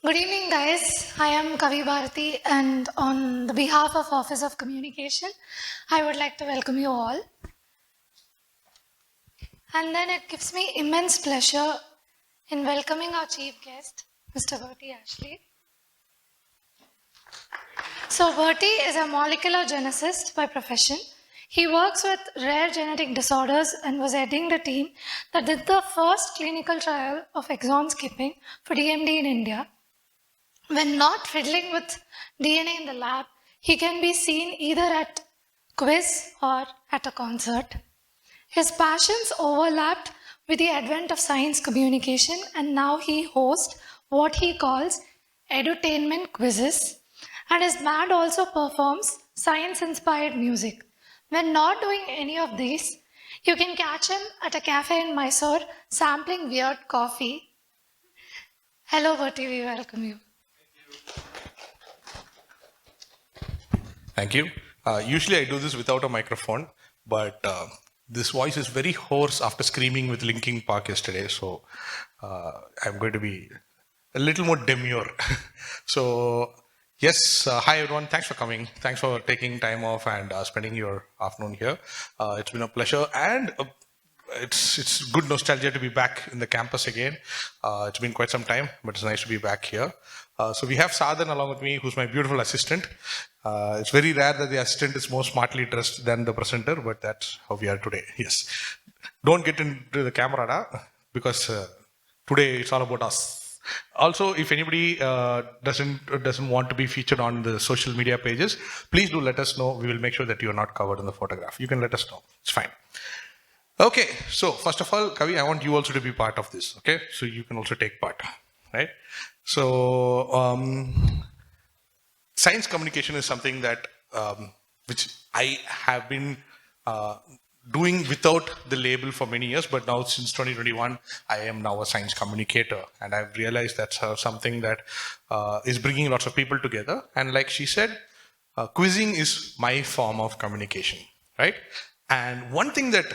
Good evening, guys. I am Kavi Bharati, and on the behalf of Office of Communication, I would like to welcome you all. And then it gives me immense pleasure in welcoming our chief guest, Mr. Berty Ashley. So, Berty is a molecular geneticist by profession. He works with rare genetic disorders and was heading the team that did the first clinical trial of exon skipping for DMD in India. When not fiddling with DNA in the lab, he can be seen either at quiz or at a concert. His passions overlapped with the advent of science communication, and now he hosts what he calls edutainment quizzes, and his band also performs science-inspired music. When not doing any of these, you can catch him at a cafe in Mysore sampling weird coffee. Hello, Bertie, we welcome you. Thank you. Usually I do this without a microphone, but this voice is very hoarse after screaming with Linkin Park yesterday. So I'm going to be a little more demure. So yes, hi everyone. Thanks for coming. Thanks for taking time off and spending your afternoon here. It's been a pleasure, and it's good nostalgia to be back in the campus again. It's been quite some time, but it's nice to be back here. So we have Sadhan along with me, who's my beautiful assistant. It's very rare that the assistant is more smartly dressed than the presenter, but that's how we are today. Yes. Don't get into the camera, because today it's all about us. Also, if anybody doesn't want to be featured on the social media pages, please do let us know. We will make sure that you are not covered in the photograph. You can let us know. It's fine. Okay, so first of all, Kavi, I want you also to be part of this, okay? So you can also take part, right? So science communication is something that which I have been doing without the label for many years, but now since 2021, I am now a science communicator, and I've realized that's something that is bringing lots of people together. And like she said, quizzing is my form of communication, right? And one thing that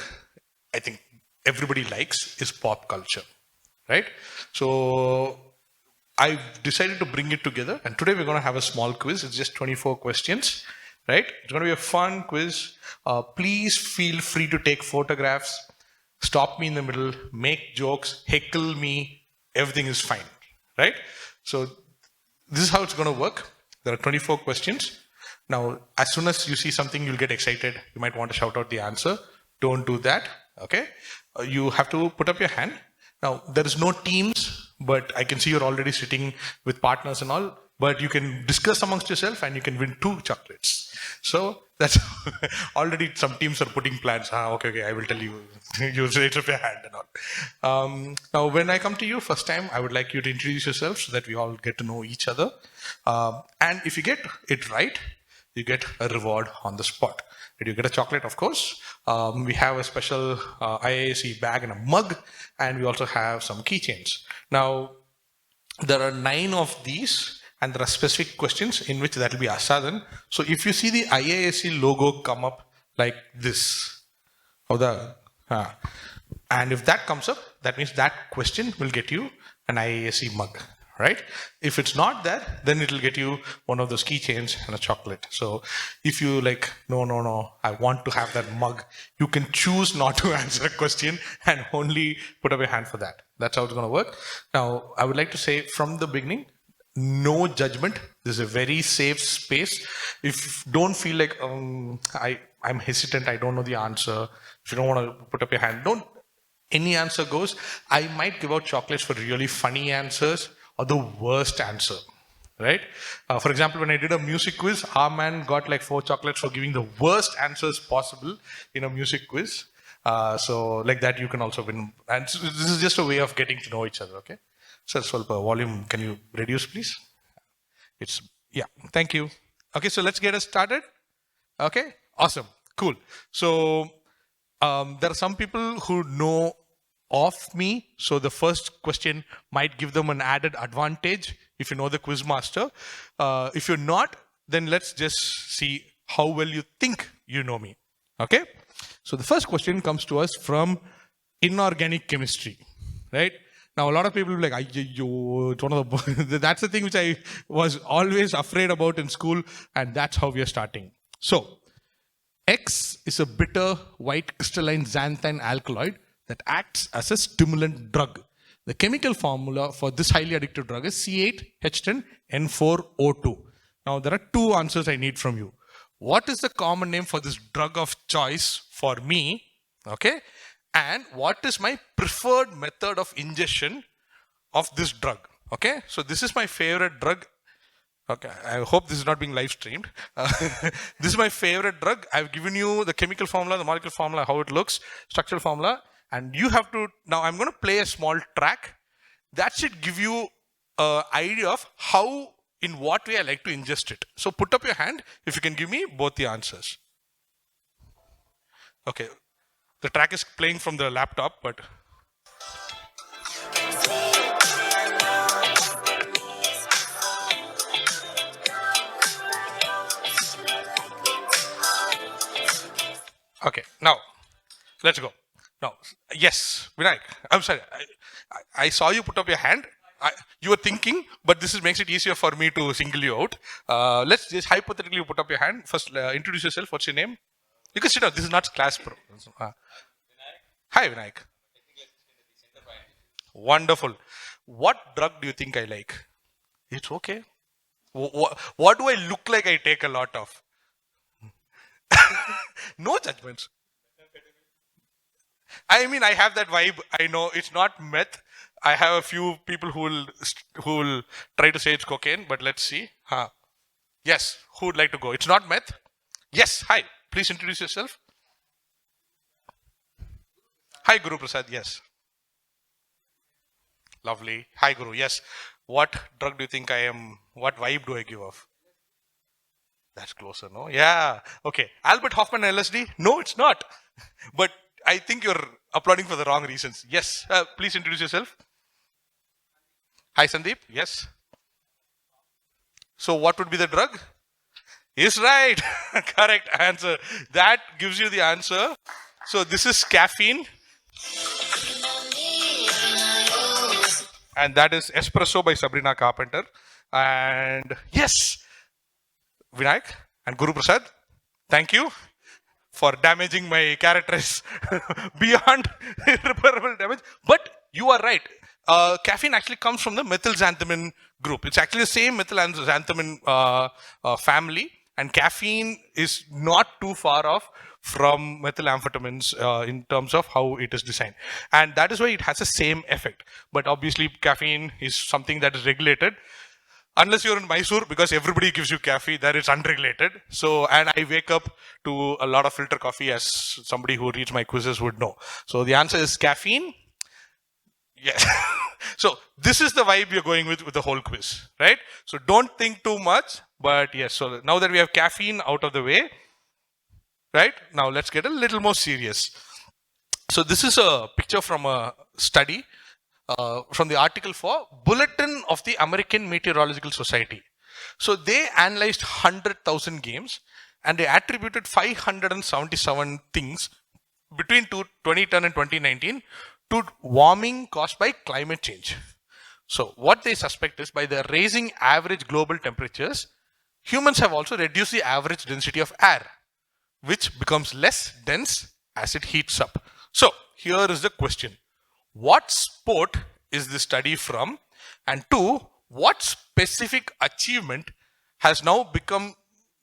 I think everybody likes is pop culture, right? So I've decided to bring it together, and today we're going to have a small quiz. It's just 24 questions, right? It's going to be a fun quiz. Please feel free to take photographs, stop me in the middle, make jokes, heckle me. Everything is fine, right? So this is how it's going to work. There are 24 questions. Now, as soon as you see something, you'll get excited. You might want to shout out the answer. Don't do that, okay? You have to put up your hand. Now, there is no teams, but I can see you're already sitting with partners and all, but you can discuss amongst yourself and you can win 2 chocolates. So that's already some teams are putting plans. Okay, I will tell you. You raise up your hand and all. Now, when I come to you first time, I would like you to introduce yourself so that we all get to know each other. And if you get it right, you get a reward on the spot. You get a chocolate, of course. We have a special IAC bag and a mug, and we also have some keychains. Now, there are 9 of these, and there are specific questions in which that will be Asadan. So if you see the IAC logo come up like this, and if that comes up, that means that question will get you an IAC mug. Right? If it's not that, then it'll get you one of those keychains and a chocolate. So if you like, no, I want to have that mug, you can choose not to answer a question and only put up your hand for that. That's how it's going to work. Now, I would like to say from the beginning, no judgment. This is a very safe space. If don't feel like I'm hesitant, I don't know the answer. If you don't want to put up your hand, don't. Any answer goes. I might give out chocolates for really funny answers or the worst answer, right? For example, when I did a music quiz, our man got like 4 chocolates for giving the worst answers possible in a music quiz. So like that, you can also win. And this is just a way of getting to know each other, okay? Sir, Swalpa, volume, can you reduce, please? Yeah, thank you. Okay, so let's get us started. Okay, awesome, cool. So there are some people who know of me, so the first question might give them an added advantage if you know the quiz master. If you're not, then let's just see how well you think you know me. Okay, so the first question comes to us from inorganic chemistry, right? Now, a lot of people will be like, "Ayyo, it's one of the..." That's the thing which I was always afraid about in school, and that's how we are starting. So, X is a bitter, white, crystalline xanthine alkaloid that acts as a stimulant drug. The chemical formula for this highly addictive drug is C8H10N4O2. Now, there are two answers I need from you. What is the common name for this drug of choice for me? Okay. And what is my preferred method of ingestion of this drug? Okay. So, this is my favorite drug. Okay, I hope this is not being live streamed. This is my favorite drug. I've given you the chemical formula, the molecular formula, how it looks, structural formula, and you have to, now I'm going to play a small track. That should give you an idea of how, in what way I like to ingest it. So put up your hand if you can give me both the answers. Okay, the track is playing from the laptop, but... Okay, now, let's go. Now, yes, Vinayak, I'm sorry. I saw you put up your hand. You were thinking, but this makes it easier for me to single you out. Let's just hypothetically put up your hand. First, introduce yourself. What's your name? You can sit down. This is not class pro. Hi, Vinayak. Wonderful. What drug do you think I like? It's okay. What do I look like I take a lot of? No judgments. I mean, I have that vibe. I know it's not meth. I have a few people who will try to say it's cocaine, but let's see. Yes, who would like to go? It's not meth. Yes, hi. Please introduce yourself. Hi, Guru Prasad. Yes. Lovely. Hi, Guru. Yes. What drug do you think I am? What vibe do I give off? That's closer, no? Yeah. Okay. Albert Hoffman LSD? No, it's not. But I think you're applauding for the wrong reasons. Yes. Please introduce yourself. Hi, Sandeep. Yes. So what would be the drug? Is right. Correct answer. That gives you the answer. So this is caffeine. And that is Espresso by Sabrina Carpenter. And yes, Vinayak and Guru Prasad, thank you for damaging my characters beyond irreparable damage. But you are right. Caffeine actually comes from the methylxanthamine group. It's actually the same methylxanthamine family. And caffeine is not too far off from methylamphetamines in terms of how it is designed. And that is why it has the same effect. But obviously, caffeine is something that is regulated. Unless you're in Mysore, because everybody gives you coffee, that is unregulated. So, and I wake up to a lot of filter coffee, as somebody who reads my quizzes would know. So the answer is caffeine. Yes. So this is the vibe you're going with the whole quiz, right? So don't think too much, but yes. So now that we have caffeine out of the way, right? Now let's get a little more serious. So this is a picture from a study from the article for Bulletin of the American Meteorological Society. So they analyzed 100,000 games and they attributed 577 things between 2010 and 2019 to warming caused by climate change. So what they suspect is by the raising average global temperatures, humans have also reduced the average density of air, which becomes less dense as it heats up. So here is the question. What sport is this study from? And two, what specific achievement has now become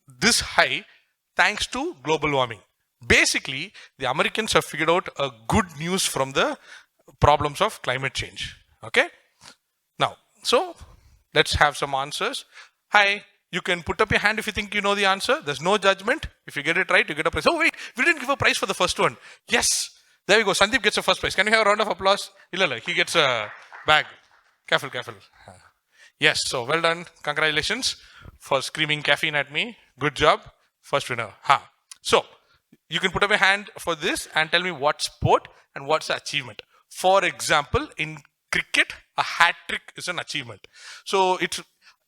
this high thanks to global warming? Basically, the Americans have figured out a good news from the problems of climate change. Okay? Now, so let's have some answers. Hi, you can put up your hand if you think you know the answer. There's no judgment. If you get it right, you get a prize. Oh wait, we didn't give a prize for the first one. Yes. There we go. Sandeep gets a first prize. Can we have a round of applause? Illala, he gets a bag. Careful, careful. Yes, so well done. Congratulations for screaming caffeine at me. Good job. First winner. So, you can put up a hand for this and tell me what sport and what's the achievement. For example, in cricket, a hat trick is an achievement. So,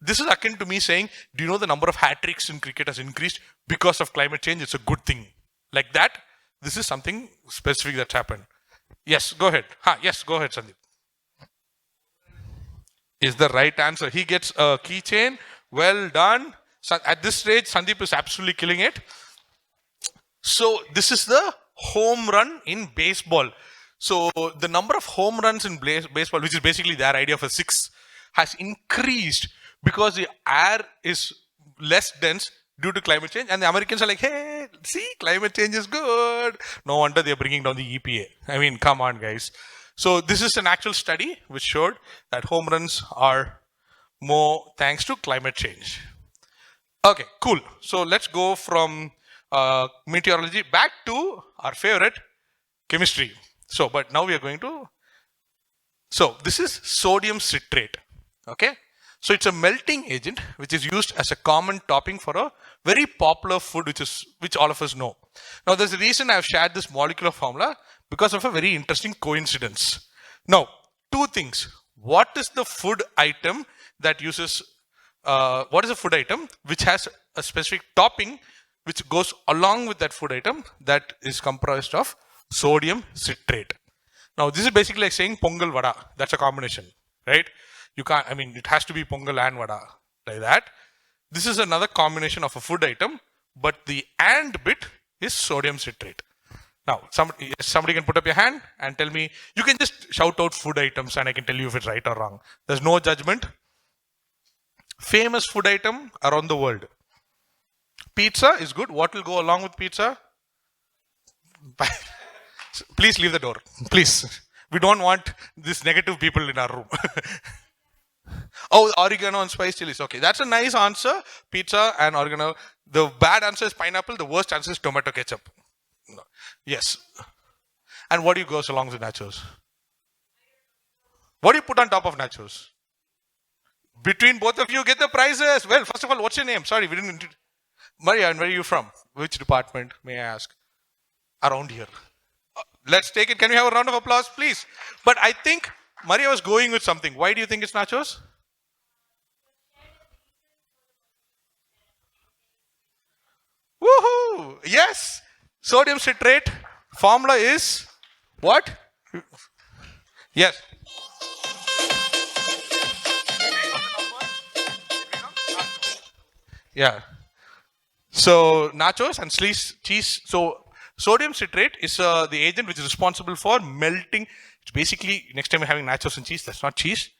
this is akin to me saying, do you know the number of hat tricks in cricket has increased because of climate change? It's a good thing. Like that, this is something specific that's happened. Yes, go ahead. Yes, go ahead, Sandeep. is the right answer. He gets a keychain. Well done. So at this stage, Sandeep is absolutely killing it. So this is the home run in baseball. So the number of home runs in baseball, which is basically their idea of a six, has increased because the air is less dense due to climate change. And the Americans are like, hey, see, climate change is good. No wonder they're bringing down the EPA. I mean, come on, guys. So this is an actual study which showed that home runs are more thanks to climate change. Okay, cool. So let's go from meteorology back to our favorite, chemistry. So, but now we are going to. So this is sodium citrate. Okay. So it's a melting agent which is used as a common topping for a very popular food which all of us know. Now there's a reason I've shared this molecular formula because of a very interesting coincidence. Now, two things. What is the food item that uses what is a food item which has a specific topping which goes along with that food item that is comprised of sodium citrate? Now, this is basically like saying pongal vada. That's a combination, right? You can't, I mean, it has to be pongal and vada, like that. This is another combination of a food item, but the and bit is sodium citrate. Now, somebody can put up your hand and tell me, you can just shout out food items and I can tell you if it's right or wrong. There's no judgment. Famous food item around the world. Pizza is good. What will go along with pizza? Please leave the door. Please. We don't want these negative people in our room. Oh, oregano and spice chilies. Okay, that's a nice answer. Pizza and oregano. The bad answer is pineapple. The worst answer is tomato ketchup. No. Yes. And what do you goes along with nachos? What do you put on top of nachos? Between both of you, get the prizes. Well, first of all, what's your name? Sorry, we didn't. Maria, and where are you from? Which department, may I ask? Around here. Let's take it. Can we have a round of applause, please? But I think Maria was going with something. Why do you think it's nachos? Woohoo! Yes! Sodium citrate formula is what? Yes. Yeah. So nachos and cheese. So sodium citrate is the agent which is responsible for melting. It's basically, next time you're having nachos and cheese, that's not cheese.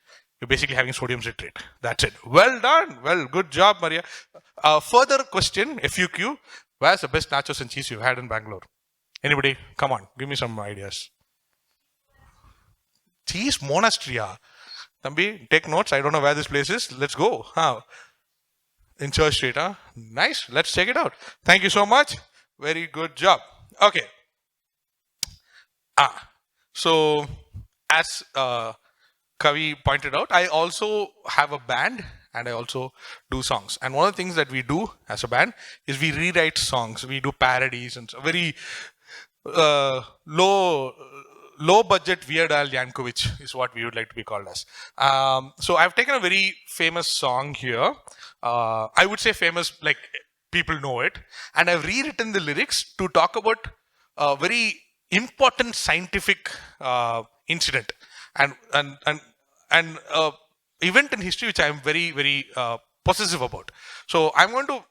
You're basically having sodium citrate. That's it. Well done. Well, good job, Maria. Further question, FUQ. Where's the best nachos and cheese you've had in Bangalore? Anybody? Come on, give me some ideas. Cheese monastery. Tambi, take notes. I don't know where this place is. Let's go. In Church Street. Nice. Let's check it out. Thank you so much. Very good job. Okay. So as Kavi pointed out, I also have a band and I also do songs. And one of the things that we do as a band is we rewrite songs. We do parodies and very low budget Weird Al Yankovic is what we would like to be called as. So I've taken a very famous song here. I would say famous, like people know it. And I've rewritten the lyrics to talk about a very important scientific incident and event in history which I am very, very possessive about. So I'm going to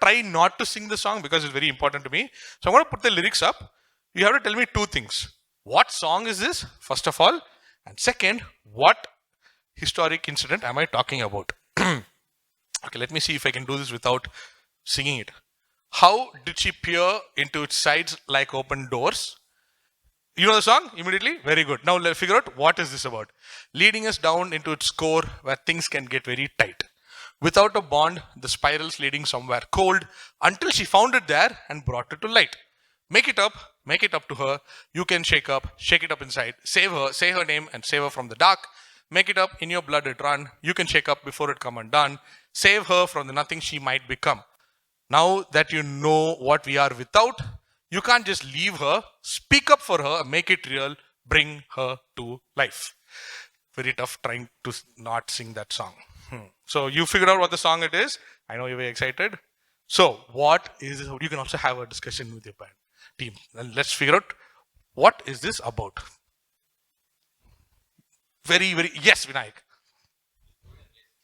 try not to sing the song because it's very important to me. So I'm going to put the lyrics up. You have to tell me two things. What song is this, first of all? And second, what historic incident am I talking about? Okay, let me see if I can do this without singing it. How did she peer into its sides like open doors? You know the song immediately? Very good. Now let's figure out what is this about. Leading us down into its core where things can get very tight. Without a bond, the spiral's leading somewhere cold until she found it there and brought it to light. Make it up to her. You can shake it up inside. Save her, say her name and save her from the dark. Make it up, in your blood it run. You can shake up before it come undone. Save her from the nothing she might become. Now that you know what we are without, you can't just leave her. Speak up for her, make it real, bring her to life. Very tough trying to not sing that song. So you figured out what the song it is. I know you're very excited. So what is this? You can also have a discussion with your band team. And let's figure out what is this about. Very, very, yes, Vinayak.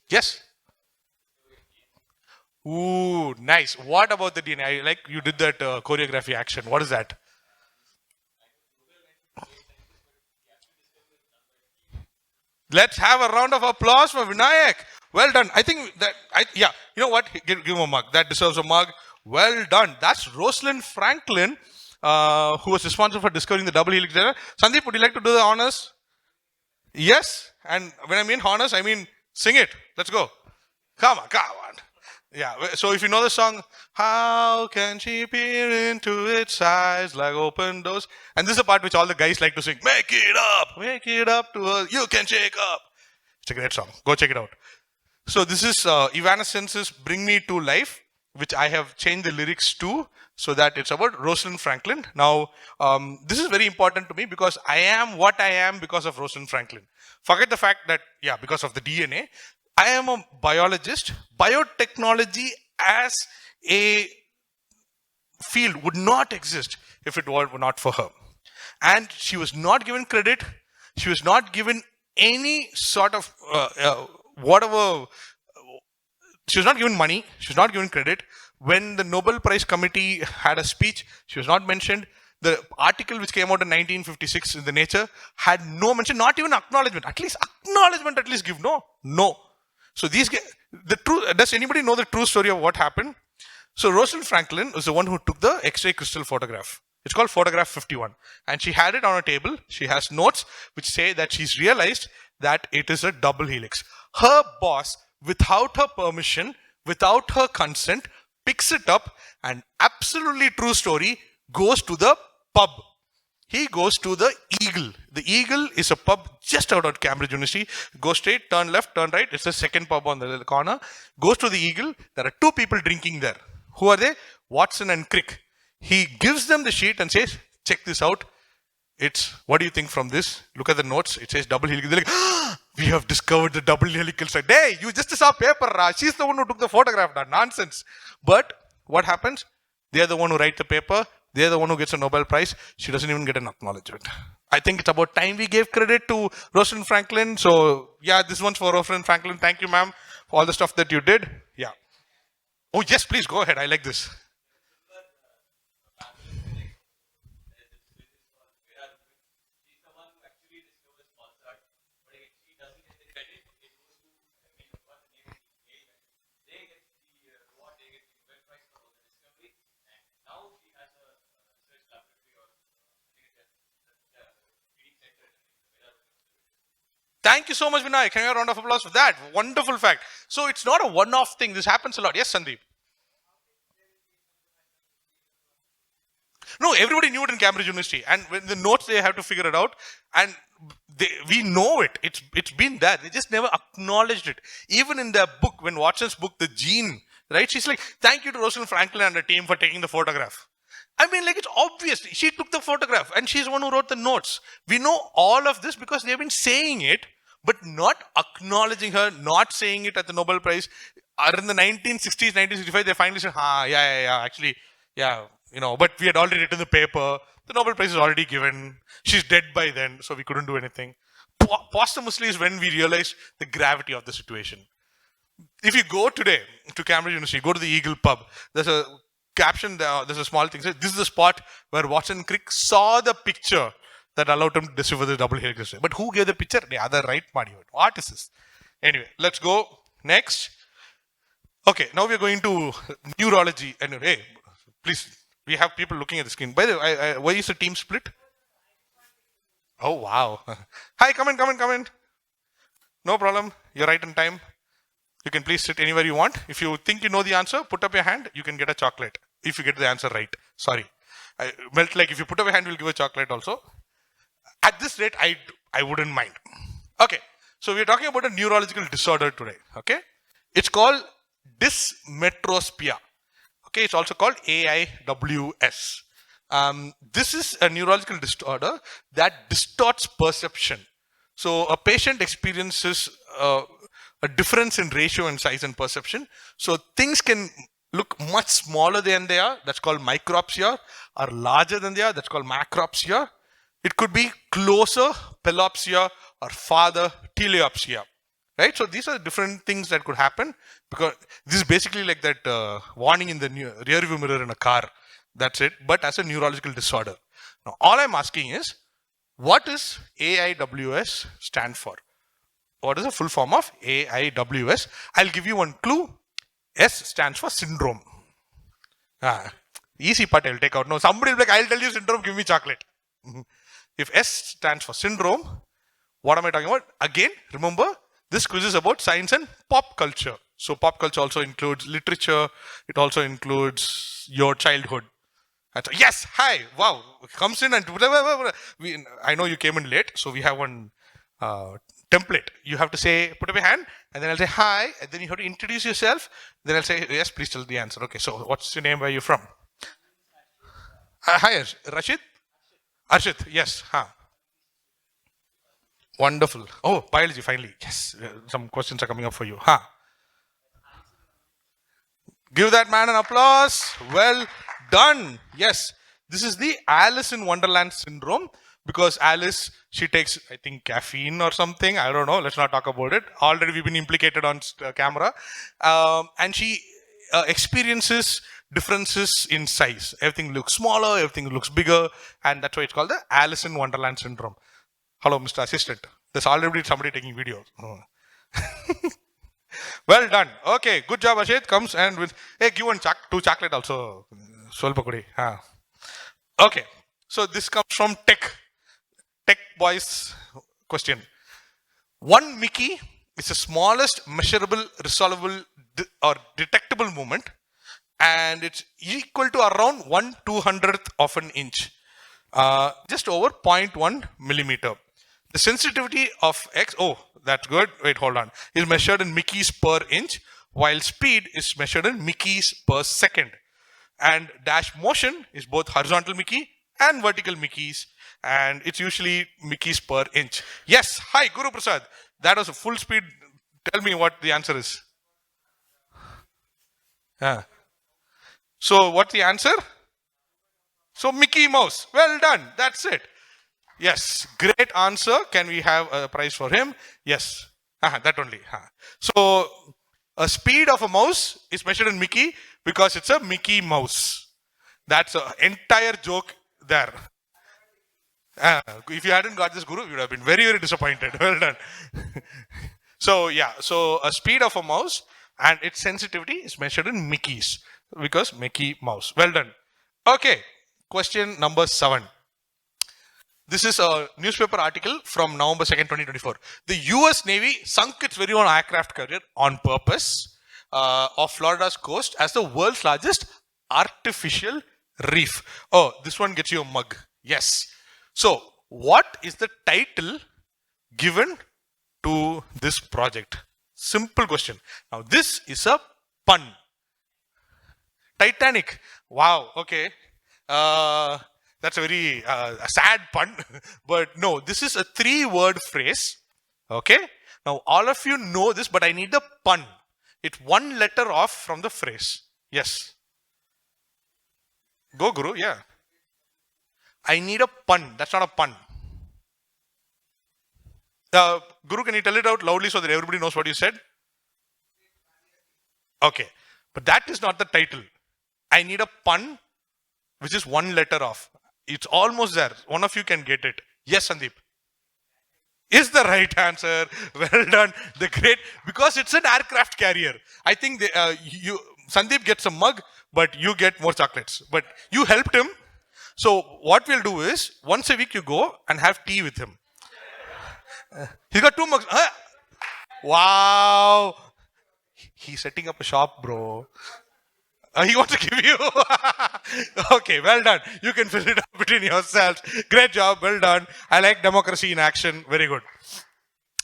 Yes. Ooh, nice. What about the DNA? I like you did that choreography action. What is that? Let's have a round of applause for Vinayak. Well done. I think that, yeah, you know what? Give him a mug. That deserves a mug. Well done. That's Rosalind Franklin, who was responsible for discovering the double helix error. Sandeep, would you like to do the honors? Yes. And when I mean honors, I mean sing it. Let's go. Come on, come on. Yeah. So if you know the song, how can she peer into its eyes like open doors? And this is a part which all the guys like to sing. Make it up to her. You can shake up. It's a great song. Go check it out. So this is Evanescence's "Bring Me to Life," which I have changed the lyrics to so that it's about Rosalind Franklin. Now, this is very important to me because I am what I am because of Rosalind Franklin. Forget the fact that, yeah, because of the DNA. I am a biologist. Biotechnology as a field would not exist if it were not for her. And she was not given credit. She was not given any sort of whatever. She was not given money. She was not given credit. When the Nobel Prize Committee had a speech, she was not mentioned. The article which came out in 1956 in the Nature had no mention, not even acknowledgement. At least acknowledgement, at least give. No. So these guys, the truth. Does anybody know the true story of what happened? So Rosalind Franklin was the one who took the X-ray crystal photograph. It's called photograph 51. And she had it on a table. She has notes which say that she's realized that it is a double helix. Her boss, without her permission, without her consent, picks it up and, absolutely true story, goes to the pub. He goes to the Eagle. The Eagle is a pub just out of Cambridge University. Go straight, turn left, turn right. It's the second pub on the corner. Goes to the Eagle. There are two people drinking there. Who are they? Watson and Crick. He gives them the sheet and says, check this out. It's, what do you think from this? Look at the notes. It says double helical. They're like, we have discovered the double helical side. Hey, you just saw paper. She's the one who took the photograph. Nonsense. But what happens? They are the one who write the paper. They are the one who gets a Nobel Prize. She doesn't even get an acknowledgement. I think it's about time we gave credit to Rosalind Franklin. So yeah, this one's for Rosalind Franklin. Thank you, ma'am, for all the stuff that you did. Yeah. Oh yes, please go ahead. I like this. Thank you so much, Vinay. Can you have a round of applause for that? Wonderful fact. So it's not a one-off thing. This happens a lot. Yes, Sandeep. No, everybody knew it in Cambridge University, and when the notes they have to figure it out, and we know it. It's been there. They just never acknowledged it. Even in their book, when Watson's book, The Gene, right? She's like, "Thank you to Rosalind Franklin and the team for taking the photograph." I mean, like, it's obvious. She took the photograph, and she's the one who wrote the notes. We know all of this because they've been saying it, but not acknowledging her, not saying it at the Nobel Prize. Or in the 1960s, 1965, they finally said, actually, yeah, but we had already written the paper. The Nobel Prize is already given. She's dead by then, so we couldn't do anything. Posthumously is when we realized the gravity of the situation. If you go today to Cambridge University, go to the Eagle pub, there's a caption there, there's a small thing. Says, this is the spot where Watson Crick saw the picture that allowed him to decipher the double helix. But who gave the picture? The other right party. What is this? Anyway, let's go next. Okay, now we're going to neurology. And hey, please, we have people looking at the screen. By the way, why is the team split? Oh, wow. Hi, come in. No problem. You're right in time. You can please sit anywhere you want. If you think you know the answer, put up your hand. You can get a chocolate. If you get the answer right. Sorry. I meant like if you put up your hand, we'll give a chocolate also. At this rate, I wouldn't mind. Okay. So we're talking about a neurological disorder today. Okay. It's called dysmetrospia. Okay. It's also called AIWS. This is a neurological disorder that distorts perception. So a patient experiences a difference in ratio and size and perception. So things can look much smaller than they are. That's called micropsia. Or larger than they are. That's called macropsia. It could be closer, pelopsia, or farther, teleopsia. right? So these are different things that could happen, because this is basically like that warning in the rear view mirror in a car. That's it, but as a neurological disorder. Now, all I'm asking is, what does AIWS stand for? What is the full form of AIWS? I'll give you one clue. S stands for syndrome. Easy part I'll take out. No, somebody will be like, I'll tell you syndrome, give me chocolate. If S stands for syndrome, what am I talking about? Again, remember, this quiz is about science and pop culture. So pop culture also includes literature. It also includes your childhood. And so, yes, hi, wow, comes in and I know you came in late, so we have one template. You have to say, put up your hand, and then I'll say hi, and then you have to introduce yourself. Then I'll say, yes, please tell the answer. Okay, so what's your name? Where are you from? Hi, Rashid? Arshit, yes. Wonderful. Oh, biology, finally. Yes, some questions are coming up for you. Give that man an applause. Well done. Yes, this is the Alice in Wonderland syndrome, because Alice, she takes, I think, caffeine or something. I don't know. Let's not talk about it. Already we've been implicated on camera. And she experiences differences in size. Everything looks smaller, everything looks bigger. And that's why it's called the Alice in Wonderland syndrome. Hello, Mr. Assistant. There's already somebody taking videos. Well done. Okay, good job, Ashit. Comes and with, hey, give one two chocolate also. Solpakudi. Okay, so this comes from Tech Boys question. One Mickey is the smallest measurable, resolvable, or detectable movement, and it's equal to around 1/200th of an inch, just over 0.1 millimeter. The sensitivity of X, oh, that's good. Wait, hold on. Is measured in Mickeys per inch, while speed is measured in Mickeys per second. And dash motion is both horizontal Mickey and vertical Mickeys, and it's usually Mickeys per inch. Yes, hi, Guru Prasad. That was a full speed. Tell me what the answer is. So, what's the answer? So, Mickey Mouse. Well done. That's it. Yes, great answer. Can we have a prize for him? Yes, that only. So, a speed of a mouse is measured in Mickey because it's a Mickey mouse. That's an entire joke there. If you hadn't got this, Guru, you would have been very, very disappointed. Well done. So, yeah, so a speed of a mouse and its sensitivity is measured in Mickeys because Mickey mouse. Well done. Okay, question number 7. This is a newspaper article from November 2nd, 2024. The US Navy sunk its very own aircraft carrier on purpose off Florida's coast as the world's largest artificial reef. Oh, this one gets you a mug. Yes. So, what is the title given to this project? Simple question. Now, this is a pun. Titanic. Wow. Okay. That's a very sad pun, but no, this is a 3-word phrase. Okay. Now, all of you know this, but I need the pun. It's one letter off from the phrase. Yes. Go, Guru. Yeah. I need a pun. That's not a pun. Guru, can you tell it out loudly so that everybody knows what you said? Okay. But that is not the title. I need a pun which is one letter off. It's almost there. One of you can get it. Yes, Sandeep. Is the right answer. Well done. The great, because it's an aircraft carrier. I think Sandeep gets a mug, but you get more chocolates. But you helped him. So what we'll do is, once a week you go and have tea with him. He's got 2 mugs. Wow. He's setting up a shop, bro. He wants to give you. Okay, well done. You can fill it up between yourselves. Great job, well done. I like democracy in action. Very good.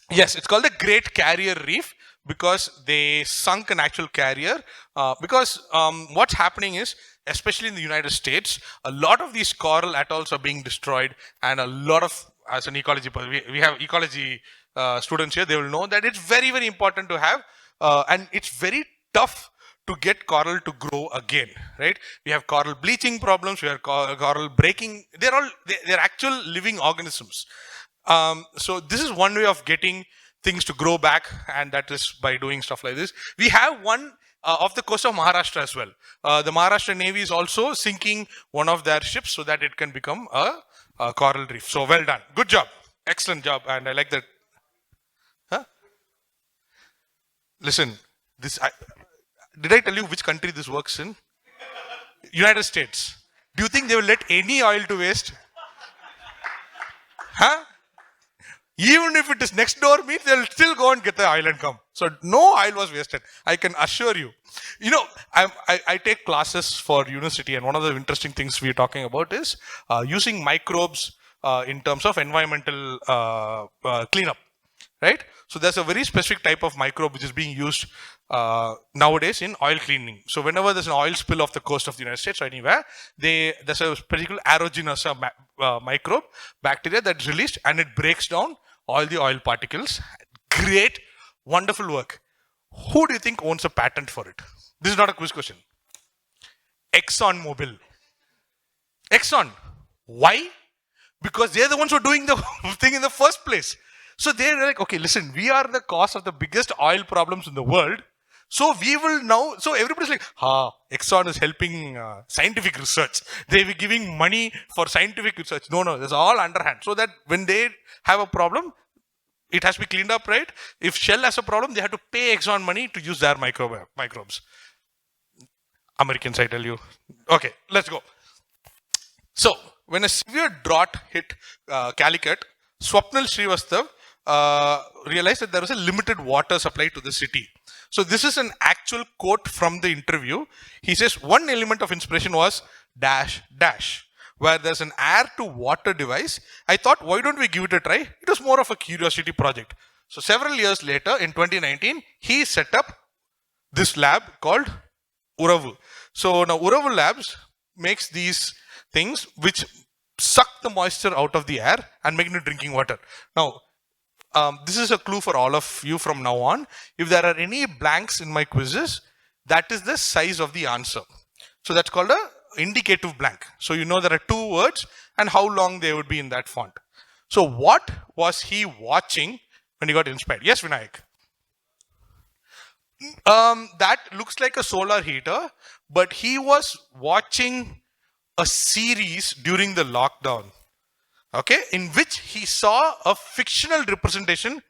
Yes, it's called the Great Carrier Reef because they sunk an actual carrier. Because what's happening is, especially in the United States, a lot of these coral atolls are being destroyed, and a lot of, as an ecology, we have ecology students here, they will know that it's very, very important to have, and it's very tough to get coral to grow again, right? We have coral bleaching problems, we have coral breaking. They're actual living organisms. So this is one way of getting things to grow back, and that is by doing stuff like this. We have one off the coast of Maharashtra as well. The Maharashtra Navy is also sinking one of their ships so that it can become a coral reef. So well done. Good job. Excellent job. And I like that. Huh? Listen, did I tell you which country this works in? United States. Do you think they will let any oil to waste? Huh? Even if it is next door means they'll still go and get the oil and come. So no oil was wasted. I can assure you. You know, I take classes for university, and one of the interesting things we're talking about is using microbes in terms of environmental cleanup, right? So there's a very specific type of microbe which is being used nowadays in oil cleaning. So whenever there's an oil spill off the coast of the United States or anywhere, there's a particular aerogenous microbe, bacteria that's released, and it breaks down all the oil particles. Great, wonderful work. Who do you think owns a patent for it? This is not a quiz question. ExxonMobil. Exxon. Why? Because they're the ones who are doing the thing in the first place. So they're like, okay, listen, we are the cause of the biggest oil problems in the world. So we will now, so everybody's like, Exxon is helping scientific research. They were giving money for scientific research. No, that's all underhand. So that when they have a problem, it has to be cleaned up, right? If Shell has a problem, they have to pay Exxon money to use their microbes. Americans, I tell you. Okay, let's go. So, when a severe drought hit Calicut, Swapnil Srivastav realized that there was a limited water supply to the city. So, this is an actual quote from the interview. He says, one element of inspiration was ... where there's an air to water device. I thought, why don't we give it a try? It was more of a curiosity project. So, several years later, in 2019, he set up this lab called Uravu. So, now Uravu Labs makes these things which suck the moisture out of the air and make it drinking water. Now, this is a clue for all of you from now on. If there are any blanks in my quizzes, that is the size of the answer. So that's called a indicative blank. So you know there are two words and how long they would be in that font. So what was he watching when he got inspired? Yes, Vinayak. That looks like a solar heater, but he was watching a series during the lockdown, okay, in which he saw a fictional representation.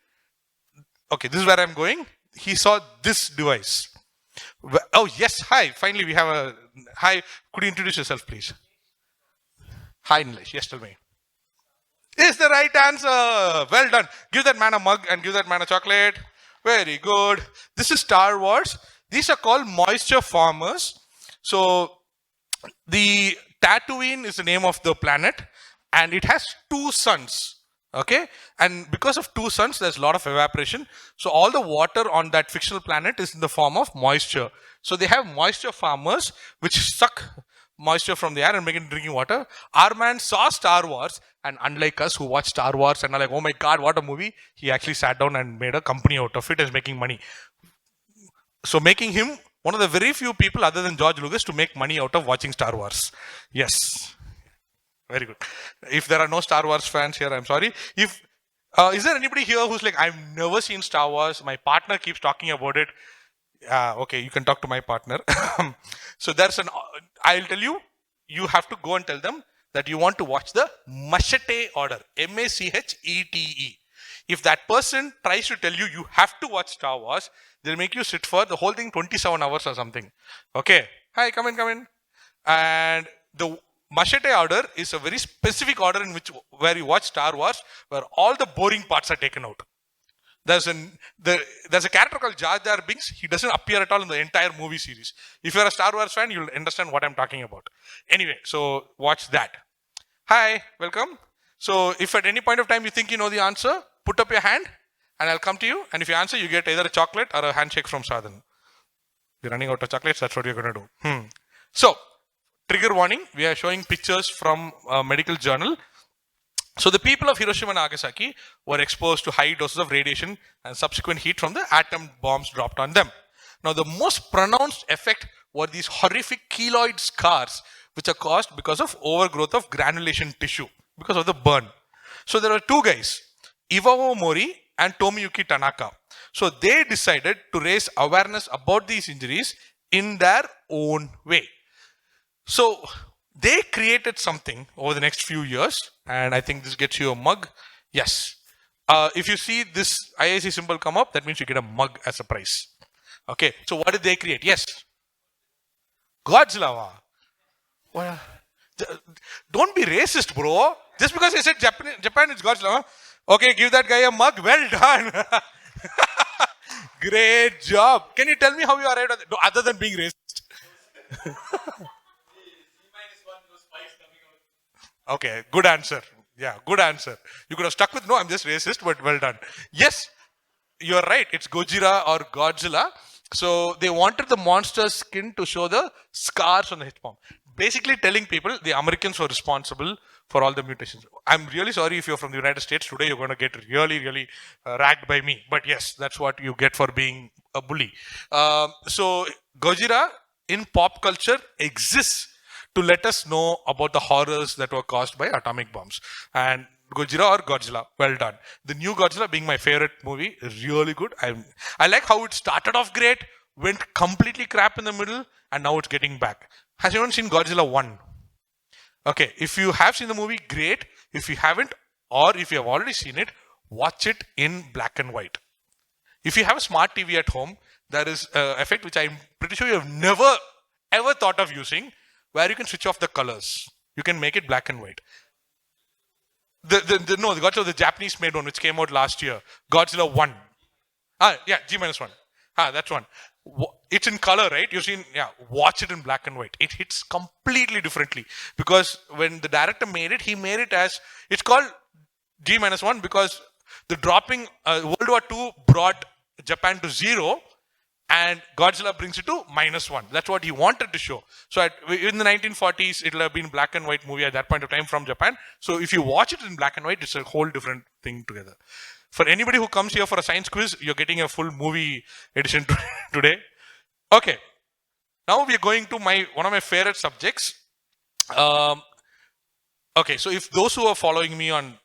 Okay, this is where I'm going. He saw this device. Oh, yes. Hi. Finally, we have a... Hi. Could you introduce yourself, please? Hi, Nilesh. Yes, tell me. Is the right answer. Well done. Give that man a mug and give that man a chocolate. Very good. This is Star Wars. These are called moisture farmers. So, the Tatooine is the name of the planet, and it has two suns. Okay, and because of two suns, there's a lot of evaporation. So all the water on that fictional planet is in the form of moisture. So they have moisture farmers which suck moisture from the air and make it drinking water. Our man saw Star Wars, and unlike us who watch Star Wars and are like, oh my God, what a movie, he actually sat down and made a company out of it and is making money. So making him one of the very few people other than George Lucas to make money out of watching Star Wars. Yes. Very good. If there are no Star Wars fans here, I'm sorry. If is there anybody here who's like, I've never seen Star Wars, my partner keeps talking about it? Okay, you can talk to my partner. So there's I'll tell you, you have to go and tell them that you want to watch the Machete order, Machete. If that person tries to tell you, you have to watch Star Wars, they'll make you sit for the whole thing 27 hours or something. Okay. Hi, come in. And the Machete order is a very specific order in where you watch Star Wars, where all the boring parts are taken out. There's a character called Jar Jar Binks. He doesn't appear at all in the entire movie series. If you're a Star Wars fan, you'll understand what I'm talking about. Anyway, so watch that. Hi, welcome. So if at any point of time you think you know the answer, put up your hand and I'll come to you. And if you answer, you get either a chocolate or a handshake from Sadhan. You're running out of chocolates, that's what you're going to do. So, trigger warning, we are showing pictures from a medical journal. So the people of Hiroshima and Nagasaki were exposed to high doses of radiation and subsequent heat from the atom bombs dropped on them. Now the most pronounced effect were these horrific keloid scars which are caused because of overgrowth of granulation tissue because of the burn. So there were two guys, Iwao Mori and Tomiyuki Tanaka. So they decided to raise awareness about these injuries in their own way. So they created something over the next few years, and I think this gets you a mug. Yes. If you see this IIC symbol come up, that means you get a mug as a prize. Okay. So what did they create? Yes. Godzilla. What? Don't be racist, bro. Just because I said Japan is Godzilla. Okay, give that guy a mug. Well done. Great job. Can you tell me how you arrived at that? No, other than being racist. Okay, good answer. Yeah, good answer. You could have stuck with no, I'm just racist, but well done. Yes, you're right. It's Gojira or Godzilla. So they wanted the monster's skin to show the scars on the hip palm. Basically telling people the Americans were responsible for all the mutations. I'm really sorry if you're from the United States. Today you're going to get really ragged by me. But yes, that's what you get for being a bully. So Gojira in pop culture exists to let us know about the horrors that were caused by atomic bombs. And Gojira or Godzilla, well done. The new Godzilla being my favorite movie, really good. I like how it started off great, went completely crap in the middle, and now it's getting back. Has anyone seen Godzilla 1? Okay, if you have seen the movie, great. If you haven't, or if you have already seen it, watch it in black and white. If you have a smart TV at home, there is an effect which I'm pretty sure you have never ever thought of using, where you can switch off the colors. You can make it black and white. The Godzilla, the Japanese made one which came out last year. Godzilla 1. Yeah, G-1. That's one. It's in color, right? You've seen, yeah, watch it in black and white. It hits completely differently. Because when the director made it, he made it as, it's called G-1 because the dropping, World War II brought Japan to 0 and Godzilla brings it to -1. That's what he wanted to show. So in the 1940s, it'll have been black and white movie at that point of time from Japan. So if you watch it in black and white, it's a whole different thing together. For anybody who comes here for a science quiz, you're getting a full movie edition today. Okay. Now we are going to one of my favorite subjects. Okay, so if those who are following me on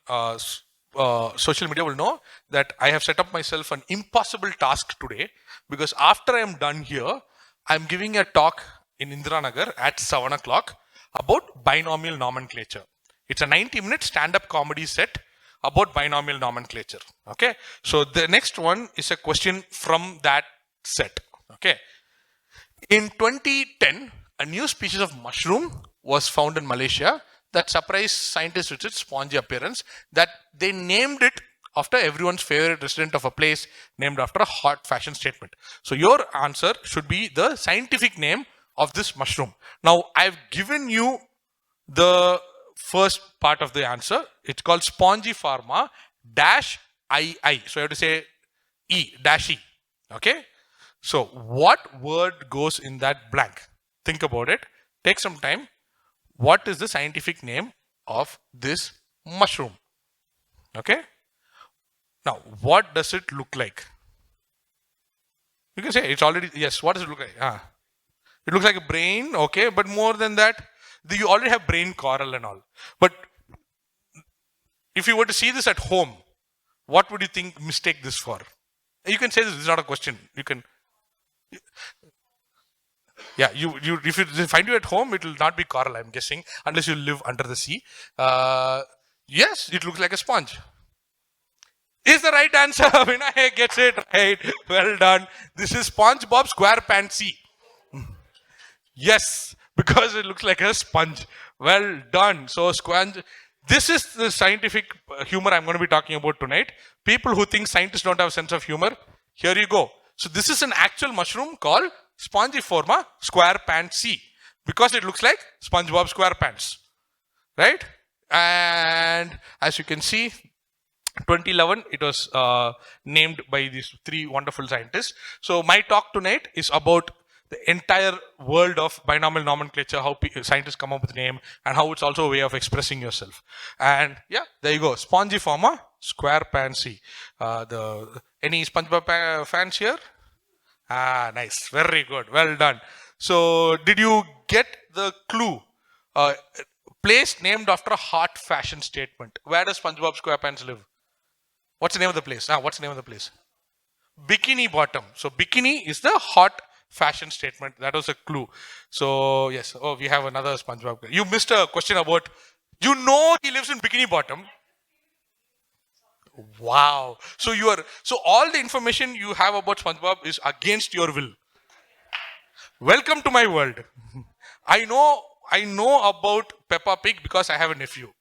social media will know that I have set up myself an impossible task today, because after I am done here, I'm giving a talk in Indiranagar at 7 o'clock about binomial nomenclature. It's a 90-minute stand-up comedy set about binomial nomenclature. Okay, so the next one is a question from that set. Okay, in 2010, a new species of mushroom was found in Malaysia that surprised scientists with its spongy appearance, that they named it after everyone's favorite resident of a place named after a hot fashion statement. So your answer should be the scientific name of this mushroom. Now, I've given you the first part of the answer. It's called Spongiforma -II. So you have to say E, -E. Okay? So what word goes in that blank? Think about it. Take some time. What is the scientific name of this mushroom? Okay? Now, what does it look like? You can say it's already, yes, what does it look like? It looks like a brain, okay, but more than that, you already have brain coral and all. But if you were to see this at home, what would you think mistake this for? You can say this is not a question. You can, yeah, if you find you at home, it will not be coral, I'm guessing, unless you live under the sea. Yes, it looks like a sponge. Is the right answer. Vinayak gets it right. Well done. This is SpongeBob SquarePants C. Yes, because it looks like a sponge. Well done. So sponge. This is the scientific humor I'm going to be talking about tonight. People who think scientists don't have a sense of humor, here you go. So this is an actual mushroom called Spongiforma SquarePants C, because it looks like SpongeBob SquarePants, right? And as you can see, 2011, it was named by these three wonderful scientists. So my talk tonight is about the entire world of binomial nomenclature, how scientists come up with the name, and how it's also a way of expressing yourself. And yeah, there you go. Spongiforma SquarePants C. Any SpongeBob fans here? Nice. Very good. Well done. So did you get the clue? Place named after a hot fashion statement. Where does SpongeBob SquarePants live? What's the name of the place? What's the name of the place? Bikini Bottom. So bikini is the hot fashion statement. That was a clue. So yes. Oh, we have another SpongeBob. You missed a question about. You know he lives in Bikini Bottom. Wow. So all the information you have about SpongeBob is against your will. Welcome to my world. I know about Peppa Pig because I have a nephew.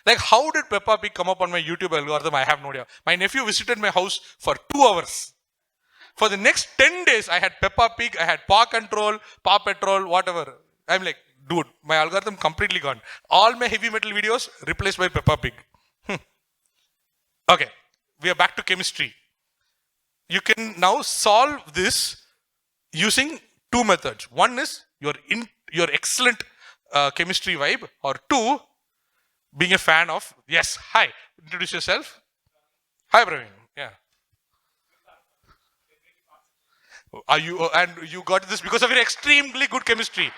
Like, how did Peppa Pig come up on my YouTube algorithm? I have no idea. My nephew visited my house for 2 hours. For the next 10 days, I had Peppa Pig, I had Paw Control, Paw Patrol, whatever. I'm like, dude, my algorithm completely gone. All my heavy metal videos replaced by Peppa Pig. Okay, we are back to chemistry. You can now solve this using 2 methods. One is your excellent chemistry vibe, or 2, being a fan of. Yes, hi. Introduce yourself. Hi, Praveen. Yeah. Are you and you got this because of your extremely good chemistry?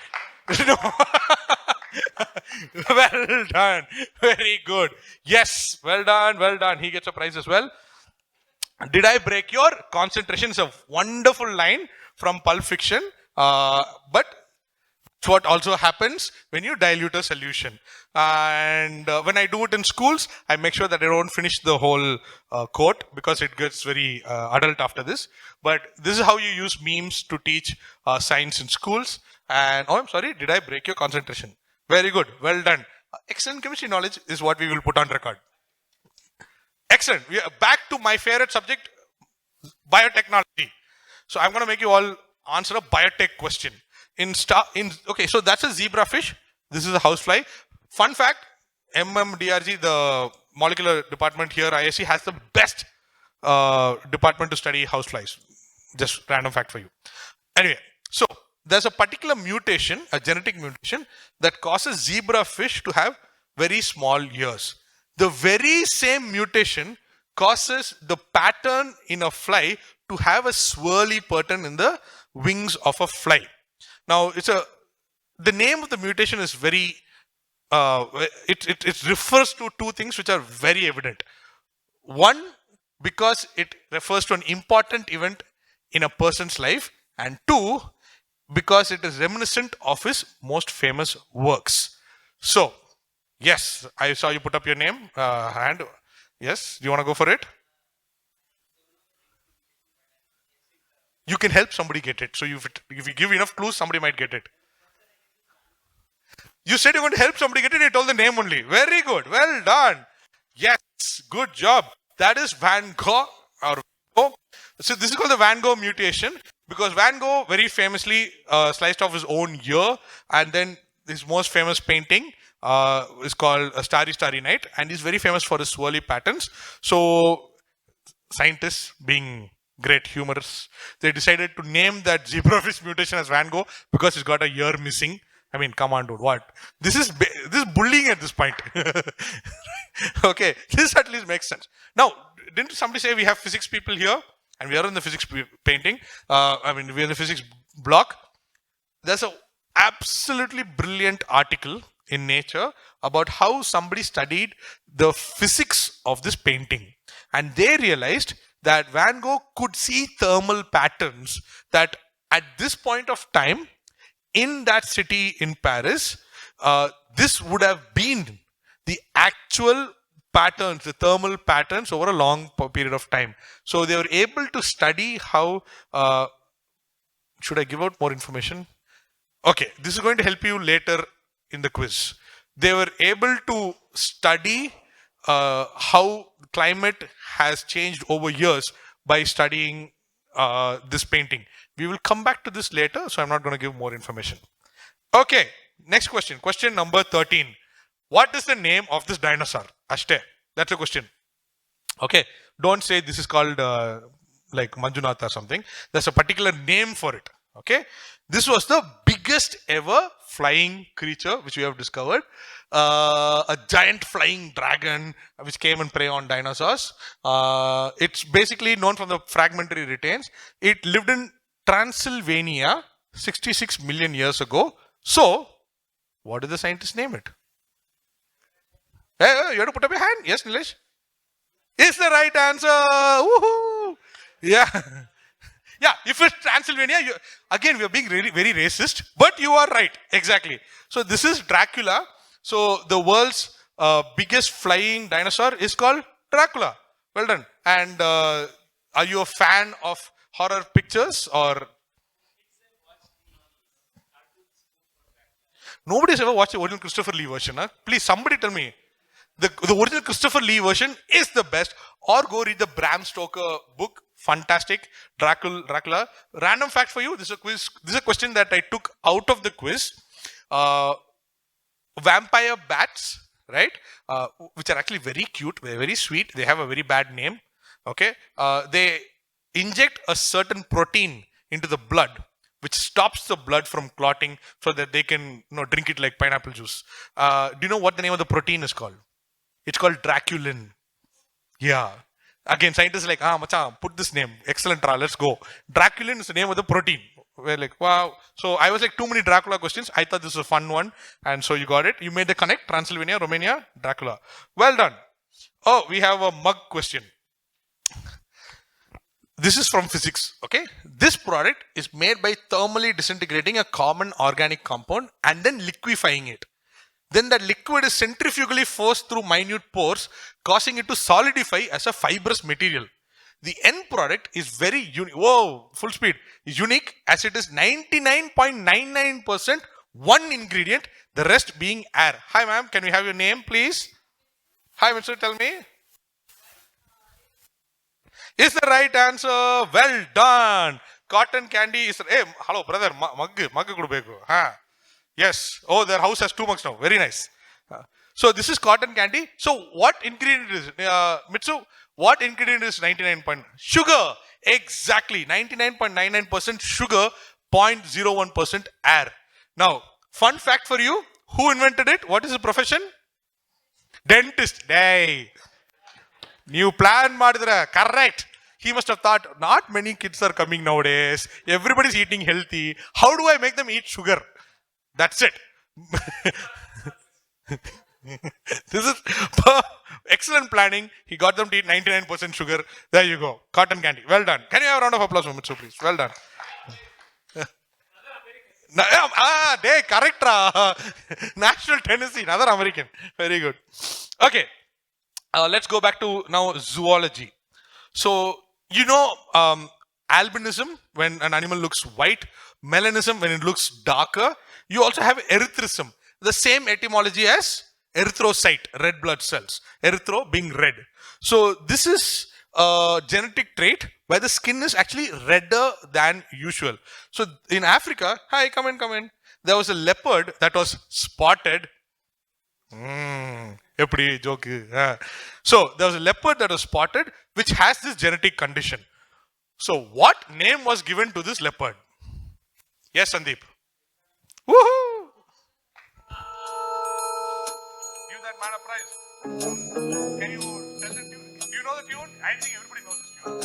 No. Well done. Very good. Yes. Well done. Well done. He gets a prize as well. Did I break your concentration? Is a wonderful line from Pulp Fiction. But it's what also happens when you dilute a solution. And when I do it in schools, I make sure that I don't finish the whole quote because it gets very adult after this. But this is how you use memes to teach science in schools. And oh, I'm sorry, did I break your concentration? Very good. Well done. Excellent chemistry knowledge is what we will put on record. Excellent. We are back to my favorite subject, biotechnology. So I'm going to make you all answer a biotech question. Okay, so that's a zebrafish. This is a housefly. Fun fact, MMDRG, the molecular department here, ISC, has the best department to study houseflies. Just random fact for you. Anyway, so there's a particular mutation, a genetic mutation, that causes zebrafish to have very small ears. The very same mutation causes the pattern in a fly to have a swirly pattern in the wings of a fly. Now, the name of the mutation is very, it refers to 2 things which are very evident. One, because it refers to an important event in a person's life, and 2, because it is reminiscent of his most famous works. So, yes, I saw you put up your name, hand. Yes, do you want to go for it? You can help somebody get it. So if you give enough clues, somebody might get it. You said you're going to help somebody get it, you told the name only. Very good. Well done. Yes, good job. That is Van Gogh. So this is called the Van Gogh mutation because Van Gogh very famously sliced off his own ear, and then his most famous painting is called A Starry, Starry Night, and he's very famous for his swirly patterns. So scientists, being great humorists, they decided to name that zebrafish mutation as Van Gogh because he's got a ear missing. I mean, come on, dude, what? This is bullying at this point. Okay, this at least makes sense. Now, didn't somebody say we have physics people here? And we are in the physics painting. We're in the physics block. There's a absolutely brilliant article in Nature about how somebody studied the physics of this painting. And they realized that Van Gogh could see thermal patterns that at this point of time in that city in Paris, this would have been the actual patterns, the thermal patterns over a long period of time. So they were able to study how, should I give out more information? Okay, this is going to help you later in the quiz. They were able to study how climate has changed over years by studying this painting. We will come back to this later, so I'm not going to give more information. Okay, next question. Question number 13. What is the name of this dinosaur? Ashte. That's a question. Okay, don't say this is called like Manjunath or something. There's a particular name for it. Okay, this was the biggest ever flying creature which we have discovered. A giant flying dragon which came and prey on dinosaurs. It's basically known from the fragmentary remains. It lived in Transylvania 66 million years ago. So, what did the scientists name it? Hey, you have to put up your hand. Yes, Nilesh? Is the right answer. Woohoo! Yeah. Yeah, if it's Transylvania, again, we are being really very racist, but you are right. Exactly. So this is Dracula. So the world's biggest flying dinosaur is called Dracula. Well done. And are you a fan of horror pictures or? Nobody's ever watched the original Christopher Lee version. Huh? Please, somebody tell me. The original Christopher Lee version is the best. Or go read the Bram Stoker book. Fantastic. Dracula. Random fact for you. This is a quiz. This is a question that I took out of the quiz. Vampire bats, right? Which are actually very cute, very sweet. They have a very bad name. Okay. They inject a certain protein into the blood, which stops the blood from clotting so that they can drink it like pineapple juice. Do you know what the name of the protein is called? It's called Draculin. Yeah. Again, scientists are like, macha, put this name. Excellent, let's go. Draculin is the name of the protein. We're like, wow. So I was like, too many Dracula questions. I thought this was a fun one. And so you got it. You made the connect. Transylvania, Romania, Dracula. Well done. Oh, we have a mug question. This is from physics, okay? This product is made by thermally disintegrating a common organic compound and then liquefying it. Then that liquid is centrifugally forced through minute pores, causing it to solidify as a fibrous material. The end product is very unique. Whoa, full speed. Is unique as it is 99.99% one ingredient, the rest being air. Hi, ma'am. Can we have your name, please? Hi, Mr. Tell me. Is the right answer. Well done. Cotton candy is. Hey, hello, brother. Mug kudubeku. Yes. Oh, their house has 2 mugs now. Very nice. So this is cotton candy. So what ingredient is Mitsu? What ingredient is 99 point? Sugar. Exactly. 99.99% sugar, 0.01% air. Now, fun fact for you. Who invented it? What is the profession? Dentist. Hey. New plan madidra. Correct. He must have thought, not many kids are coming nowadays. Everybody's eating healthy. How do I make them eat sugar? That's it. This is excellent planning. He got them to eat 99% sugar. There you go. Cotton candy. Well done. Can you have a round of applause for Mitsu, please? Well done. Correct. National Tennessee. Another American. Very good. Okay. Let's go back to now zoology. So, albinism, when an animal looks white, melanism, when it looks darker. You also have erythrism, the same etymology as erythrocyte, red blood cells. Erythro being red. So, this is a genetic trait where the skin is actually redder than usual. So, in Africa, hi, come in. There was a leopard that was spotted. Joke. So there was a leopard that was spotted which has this genetic condition. So what name was given to this leopard? Yes, Sandeep. Woohoo! Give that man a prize. Can you tell the tune? Do you know the tune? I think everybody knows this tune.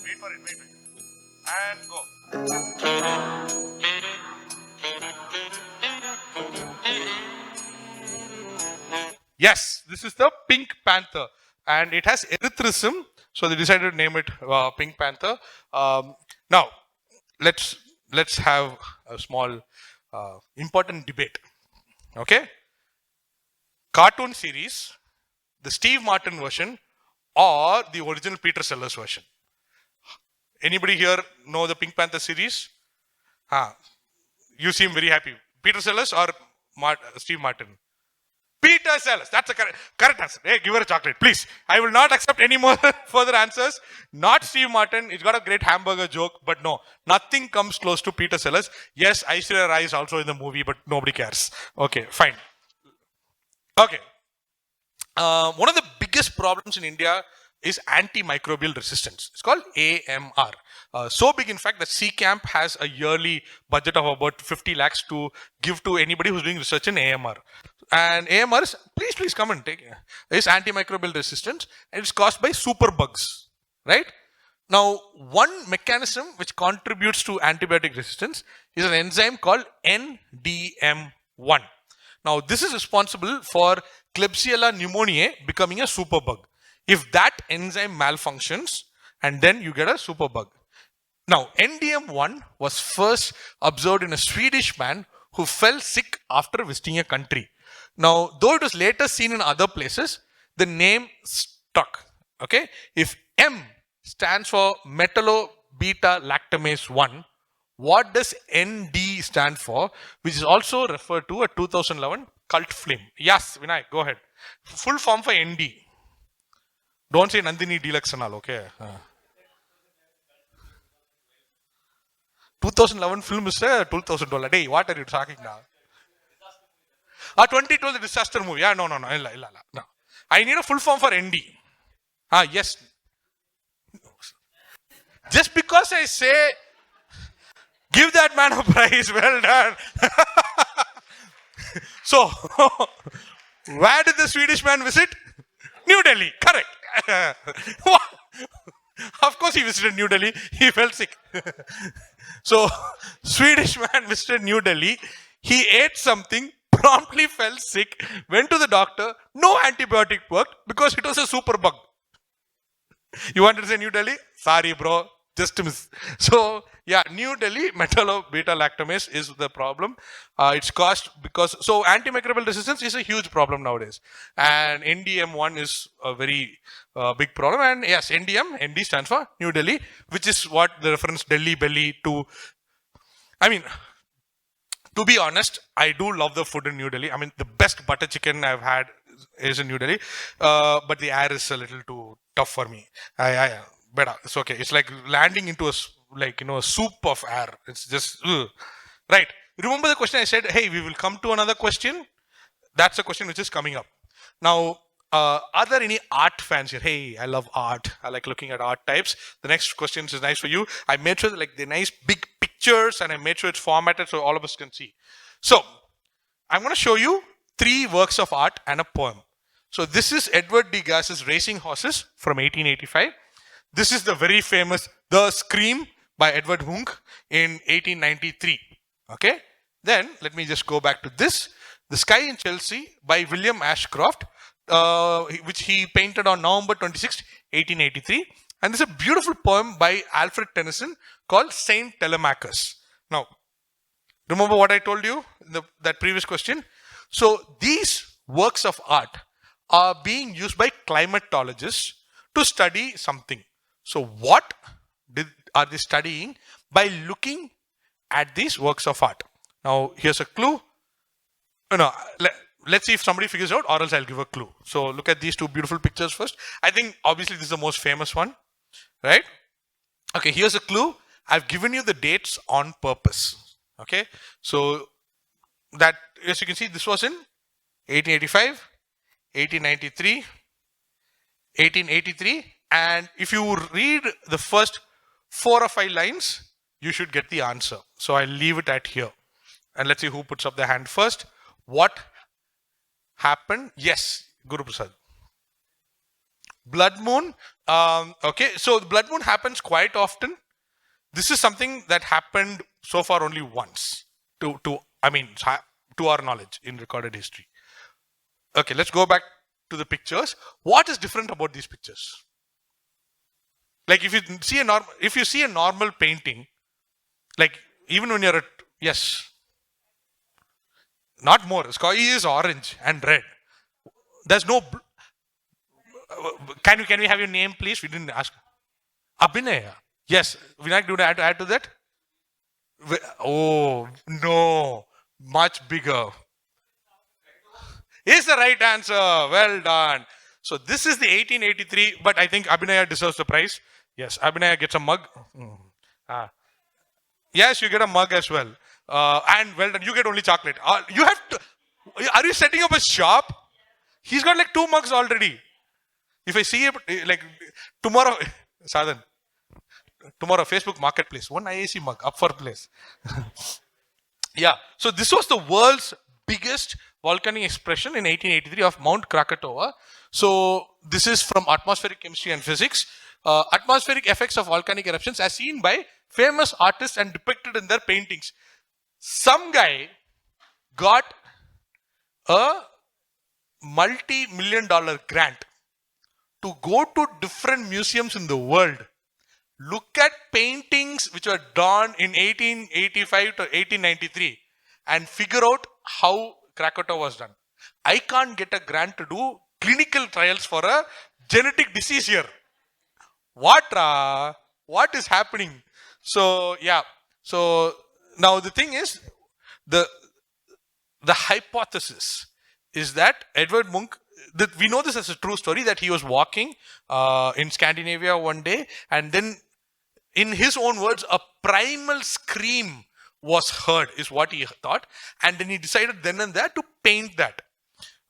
Wait for it. And go. Yes, this is the Pink Panther, and it has erythrism, so they decided to name it Pink Panther. Now, let's have a small important debate. Okay, cartoon series, the Steve Martin version, or the original Peter Sellers version. Anybody here know the Pink Panther series? You seem very happy. Peter Sellers or Steve Martin? Peter Sellers. That's a correct answer. Hey, give her a chocolate, please. I will not accept any more further answers. Not Steve Martin. It's got a great hamburger joke, but no, nothing comes close to Peter Sellers. Yes, Aishwarya Rai is also in the movie, but nobody cares. Okay, fine. Okay. One of the biggest problems in India is antimicrobial resistance. It's called AMR. So big, in fact, that C-Camp has a yearly budget of about 50 lakhs to give to anybody who's doing research in AMR. And AMR is, please come and take it. It's antimicrobial resistance, and it's caused by superbugs, right? Now, one mechanism which contributes to antibiotic resistance is an enzyme called NDM1. Now, this is responsible for Klebsiella pneumoniae becoming a superbug. if that enzyme malfunctions, and then you get a superbug. Now, NDM1 was first observed in a Swedish man who fell sick after visiting a country. Now, though it was later seen in other places, the name stuck. Okay, if M stands for metallo-beta-lactamase 1, what does ND stand for, which is also referred to a 2011 cult film? Yes, Vinay, go ahead. Full form for ND. Don't say Nandini Deluxe and all, okay? 2011 film is a $12,000. Hey, what are you talking now? 2012 the disaster movie. Yeah, no. No. I need a full form for ND. Yes. Just because I say, give that man a prize, well done. So, where did the Swedish man visit? New Delhi, correct. Of course he visited New Delhi, he fell sick. So, Swedish man visited New Delhi, he ate something, promptly fell sick, went to the doctor, no antibiotic worked because it was a super bug. You wanted to say New Delhi? Sorry bro, just a miss. So, yeah, New Delhi metallo-beta-lactamase is the problem. It's caused because, so antimicrobial resistance is a huge problem nowadays. And NDM1 is a very big problem. And yes, ND stands for New Delhi, which is what the reference Delhi belly to. I mean, to be honest, I do love the food in New Delhi. I mean, the best butter chicken I've had is in New Delhi. But the air is a little too tough for me. But it's okay. It's like landing into a soup of air. It's just right. Remember the question I said, hey, we will come to another question. That's a question which is coming up now. Are there any art fans here? Hey, I love art. I like looking at art types. The next question is nice for you. I made sure that, like, they're nice big pictures, and I made sure it's formatted so all of us can see. So I'm going to show you 3 works of art and a poem. So this is Edward Degas's Racing Horses from 1885. This is the very famous The Scream by Edward Munch in 1893. Okay. Then let me just go back to this. The Sky in Chelsea by William Ashcroft, which he painted on November 26, 1883. And there's a beautiful poem by Alfred Tennyson called Saint Telemachus. Now, remember what I told you in that previous question? So these works of art are being used by climatologists to study something. So what are they studying by looking at these works of art? Now, here's a clue. Let's see if somebody figures out, or else I'll give a clue. So look at these 2 beautiful pictures first. I think obviously this is the most famous one, right? Okay, here's a clue. I've given you the dates on purpose. Okay, so that, as you can see, this was in 1885, 1893, 1883. And if you read the first 4 or 5 lines, you should get the answer. So I'll leave it at here. And let's see who puts up their hand first. What happened? Yes, Guru Prasad. Blood moon. Okay, so the blood moon happens quite often. This is something that happened so far only once, to our knowledge in recorded history. Okay, let's go back to the pictures. What is different about these pictures? Like if you see a normal painting, like even when you're yes, not more. Sky is orange and red. There's no. Can we have your name, please? We didn't ask. Abhinaya. Yes. Vinayak, do you want to add to that? Oh no, much bigger. Is the right answer. Well done. So this is the 1883, but I think Abhinaya deserves the prize. Yes, Abhinaya gets a mug. Yes, you get a mug as well. And well done, you get only chocolate. You have to. Are you setting up a shop? He's got like 2 mugs already. If I see it, like tomorrow, Sadhan, tomorrow Facebook Marketplace, 1 IAC mug up for place. Yeah. So this was the world's biggest volcanic expression in 1883 of Mount Krakatoa. So this is from atmospheric chemistry and physics. Atmospheric effects of volcanic eruptions as seen by famous artists and depicted in their paintings. Some guy got a multi-million-dollar grant to go to different museums in the world, look at paintings which were done in 1885 to 1893 and figure out how Krakatoa was done. I can't get a grant to do clinical trials for a genetic disease here. What is happening? So yeah. So now the thing is, the hypothesis is that Edvard Munch, that we know this as a true story, that he was walking in Scandinavia one day, and then in his own words, a primal scream was heard, is what he thought, and then he decided then and there to paint that.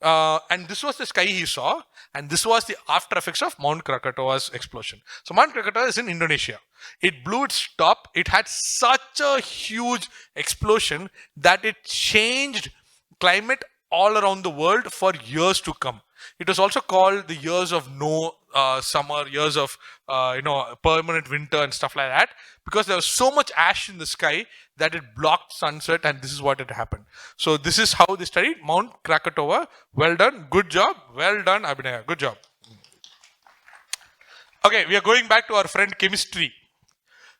And this was the sky he saw, and this was the after effects of Mount Krakatoa's explosion. So Mount Krakatoa is in Indonesia. It blew its top. It had such a huge explosion that it changed climate all around the world for years to come. It was also called the years of no summer, years of permanent winter and stuff like that, because there was so much ash in the sky that it blocked sunset, and this is what had happened. So this is how they studied Mount Krakatoa. Well done, good job, well done, Abhinaya, good job. Okay, we are going back to our friend chemistry.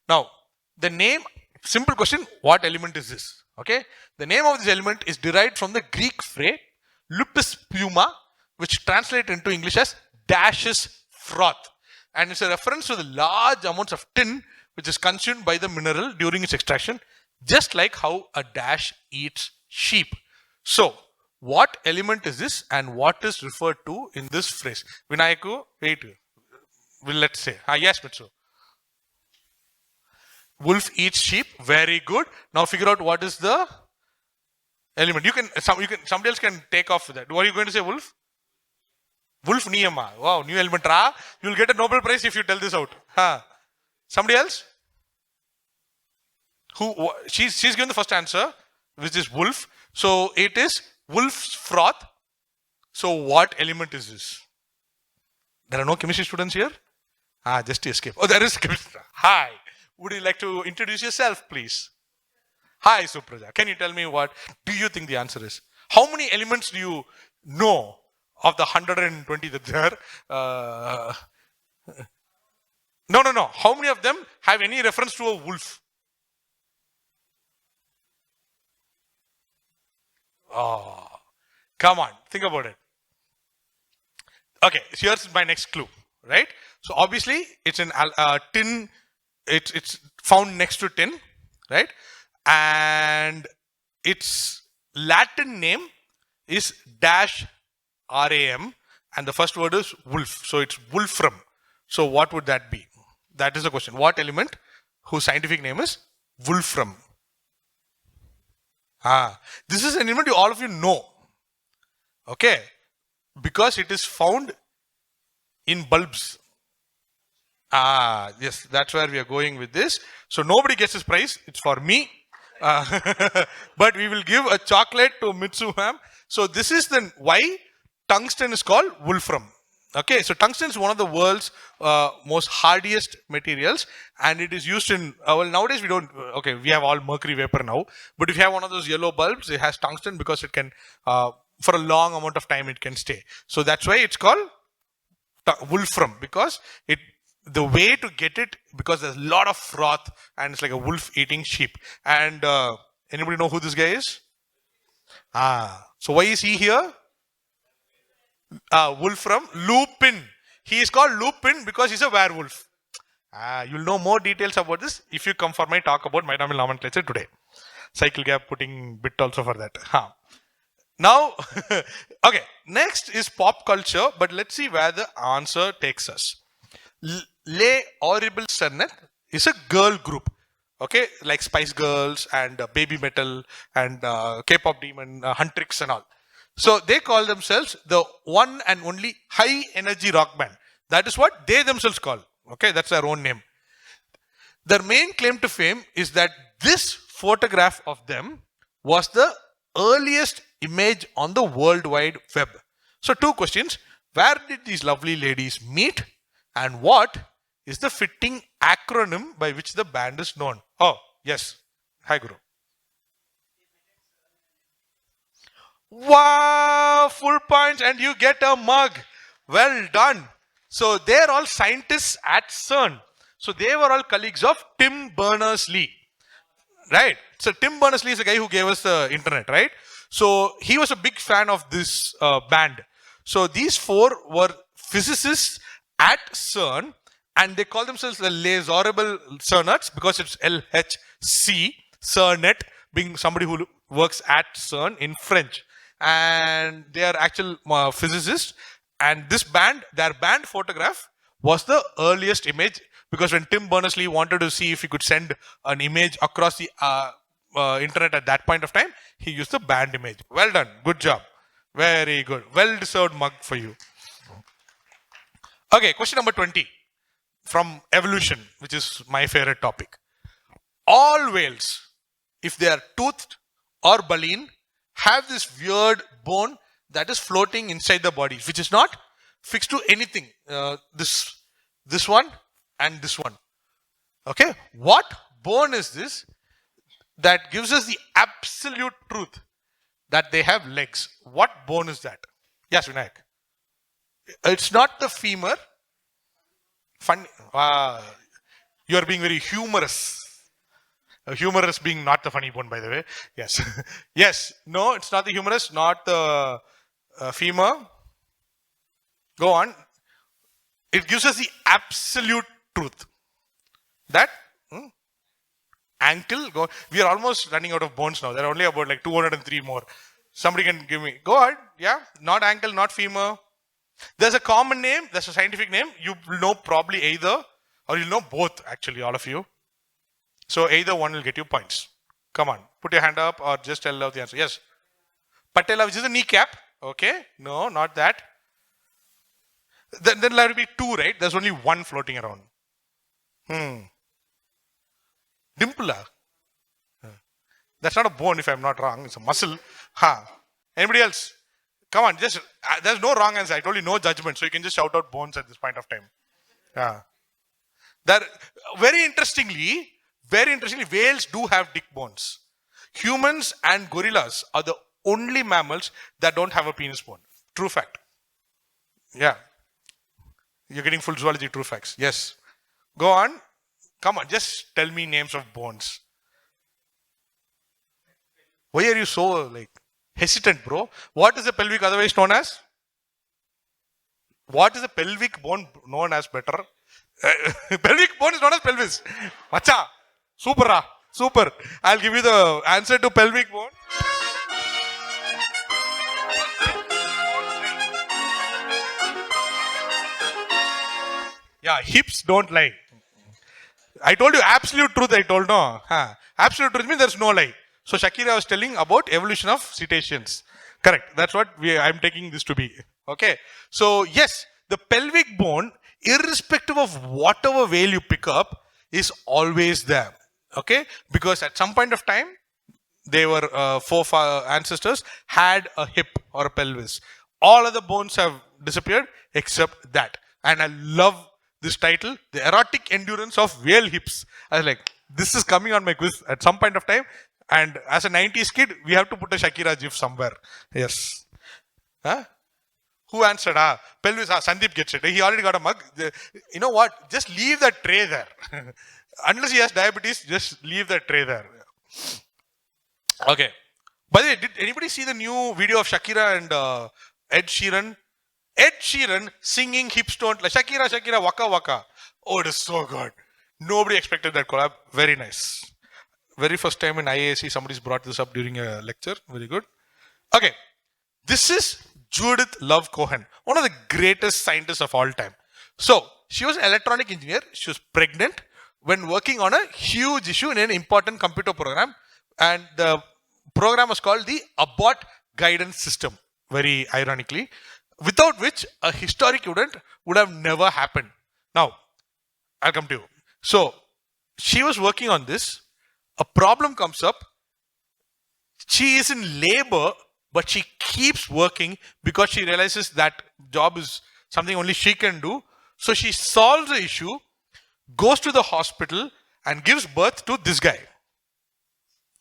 Now, the name, simple question, what element is this? Okay, the name of this element is derived from the Greek phrase lupus puma, which translates into English as dashes froth, and it's a reference to the large amounts of tin which is consumed by the mineral during its extraction, just like how a dash eats sheep. So, what element is this, and what is referred to in this phrase? Vinayaku, wait, let's say. Yes, Mitsu. Wolf eats sheep. Very good. Now figure out what is the element. Somebody else can take off with that. What are you going to say, Wolf? Wolf Niyama. Wow, new element. You'll get a Nobel Prize if you tell this out. Somebody else? She's given the first answer, which is wolf. So it is wolf's froth. So what element is this? There are no chemistry students here? Just to escape. Oh, there is chemistry. Hi. Would you like to introduce yourself, please? Hi, Supraja. Can you tell me what do you think the answer is? How many elements do you know of the 120 that there? No. How many of them have any reference to a wolf? Oh, come on. Think about it. Okay, so here's my next clue, right? So obviously, it's an tin. It's found next to tin, right? And its Latin name is dash RAM, and the first word is wolf. So it's wolfram. So what would that be? That is the question. What element whose scientific name is wolfram? This is an element all of you know. Okay, because it is found in bulbs. Yes, that's where we are going with this. So nobody gets this prize. It's for me. But we will give a chocolate to Mitsu ma'am. So this is then why tungsten is called wolfram. Okay, so tungsten is one of the world's most hardiest materials, and it is used in, well, nowadays we don't, okay, we have all mercury vapor now, but if you have one of those yellow bulbs, it has tungsten because it can, for a long amount of time, it can stay. So that's why it's called wolfram, because the way to get it, because there's a lot of froth and it's like a wolf eating sheep. And anybody know who this guy is? So why is he here? Wolfram, Lupin. He is called Lupin because he's a werewolf. You'll know more details about this if you come for my talk about mitomal nomenclature today. Cycle gap putting bit also for that. Now, okay, next is pop culture, but let's see where the answer takes us. Les Horribles Cernet is a girl group, okay, like Spice Girls and Baby Metal and K-pop Demon, Huntrix and all. So they call themselves the one and only high energy rock band. That is what they themselves call. Okay, that's their own name. Their main claim to fame is that this photograph of them was the earliest image on the World Wide Web. So 2 questions. Where did these lovely ladies meet? And what is the fitting acronym by which the band is known? Oh, yes. Hi, Guru. Wow, full points and you get a mug. Well done. So they're all scientists at CERN. So they were all colleagues of Tim Berners-Lee. Right? So Tim Berners-Lee is the guy who gave us the internet, right? So he was a big fan of this band. So these four were physicists at CERN, and they call themselves the Les Horribles CERNets because it's LHC, CERNet, being somebody who works at CERN in French. And they are actual physicists. And this band, their band photograph was the earliest image, because when Tim Berners-Lee wanted to see if he could send an image across the internet at that point of time, he used the band image. Well done. Good job. Very good. Well-deserved mug for you. Okay, question number 20 from evolution, which is my favorite topic. All whales, if they are toothed or baleen, have this weird bone that is floating inside the body, which is not fixed to anything. This one and this one. Okay, what bone is this that gives us the absolute truth that they have legs? What bone is that? Yes, Vinayak. It's not the femur. Funny. You are being very humorous. Humerus being not the funny bone, by the way. Yes. Yes. No, it's not the humerus, not the femur. Go on. It gives us the absolute truth. That ankle. Go. We are almost running out of bones now. There are only about like 203 more. Somebody can give me. Go ahead. Yeah. Not ankle, not femur. There's a common name. There's a scientific name. You will know probably either, or you'll know both, actually, all of you. So either one will get you points. Come on. Put your hand up or just tell out the answer. Yes. Patella, which is a kneecap. Okay. No, not that. Then there will be two, right? There's only one floating around. Dimple. That's not a bone, if I'm not wrong. It's a muscle. Anybody else? Come on, just there's no wrong answer. I told you no judgment, so you can just shout out bones at this point of time. That very interestingly, whales do have dick bones. Humans and gorillas are the only mammals that don't have a penis bone. True fact. Yeah. You're getting full zoology true facts. Yes. Go on. Come on, just tell me names of bones. Why are you so hesitant, bro? What is the pelvic otherwise known as? What is the pelvic bone known as better? Pelvic bone is known as pelvis. Macha. Super. Super. I'll give you the answer to pelvic bone. Yeah, hips don't lie. I told you absolute truth, I told no. Absolute truth means there's no lie. So Shakira was telling about evolution of cetaceans. Correct. That's what I'm taking this to be. Okay. So yes, the pelvic bone, irrespective of whatever whale you pick up, is always there. Okay. Because at some point of time, they were ancestors had a hip or a pelvis. All other bones have disappeared except that. And I love this title, The Erotic Endurance of Whale Hips. I was like, this is coming on my quiz at some point of time. And as a 90s kid, we have to put a Shakira gif somewhere. Yes. Who answered? Pelvis. Sandeep gets it. He already got a mug. You know what? Just leave that tray there. Unless he has diabetes, just leave that tray there. Okay. By the way, did anybody see the new video of Shakira and Ed Sheeran? Ed Sheeran singing Hips Don't Lie. Shakira, Shakira, Waka Waka. Oh, it is so good. Nobody expected that collab. Very nice. Very first time in IAC, somebody's brought this up during a lecture. Very good. Okay. This is Judith Love Cohen, one of the greatest scientists of all time. So, she was an electronic engineer. She was pregnant when working on a huge issue in an important computer program. And the program was called the Abort Guidance System, very ironically, without which a historic event would have never happened. Now, I'll come to you. So, she was working on this. A problem comes up. She is in labor, but she keeps working because she realizes that job is something only she can do. So she solves the issue, goes to the hospital and gives birth to this guy.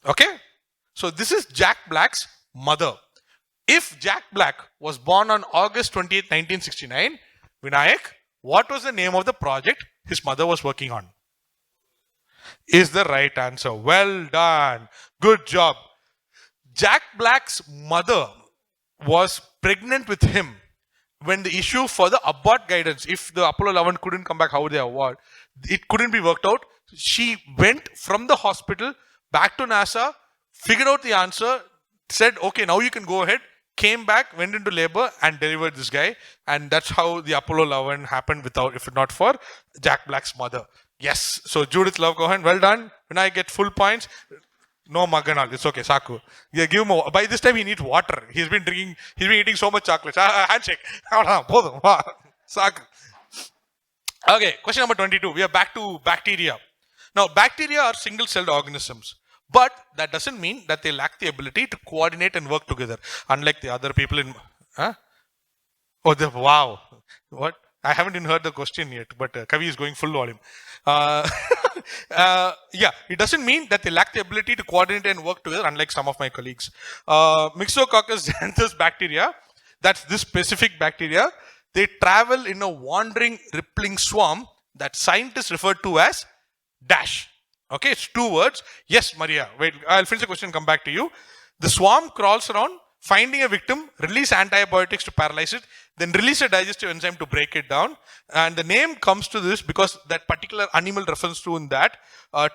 Okay? So this is Jack Black's mother. If Jack Black was born on August 28, 1969, Vinayak, What was the name of the project his mother was working on? Is the right answer. Well done. Good job. Jack Black's mother was pregnant with him when the issue for the abort guidance, if the Apollo 11 couldn't come back, how would they abort? It couldn't be worked out. She went from the hospital back to NASA, figured out the answer, said, okay, now you can go ahead, came back, went into labor and delivered this guy. And that's how the Apollo 11 happened without, if not for Jack Black's mother. Yes. So Judith Love Cohen, well done. When I get full points, no mug and all. It's okay, Saku. Yeah, give him by this time he needs water. He's been eating so much chocolate. Handshake. Saku. Okay, question number 22. We are back to bacteria. Now, bacteria are single-celled organisms. But that doesn't mean that they lack the ability to coordinate and work together. Unlike the other people in... Huh? Oh, wow. What? I haven't even heard the question yet, but Kavi is going full volume. Yeah, it doesn't mean that they lack the ability to coordinate and work together, unlike some of my colleagues. Myxococcus xanthus bacteria, that's this specific bacteria, they travel in a wandering, rippling swarm that scientists refer to as dash. Okay, it's 2 words. Yes, Maria. Wait, I'll finish the question and come back to you. The swarm crawls around, finding a victim, release antibiotics to paralyze it, then release a digestive enzyme to break it down. And the name comes to this because that particular animal reference to in that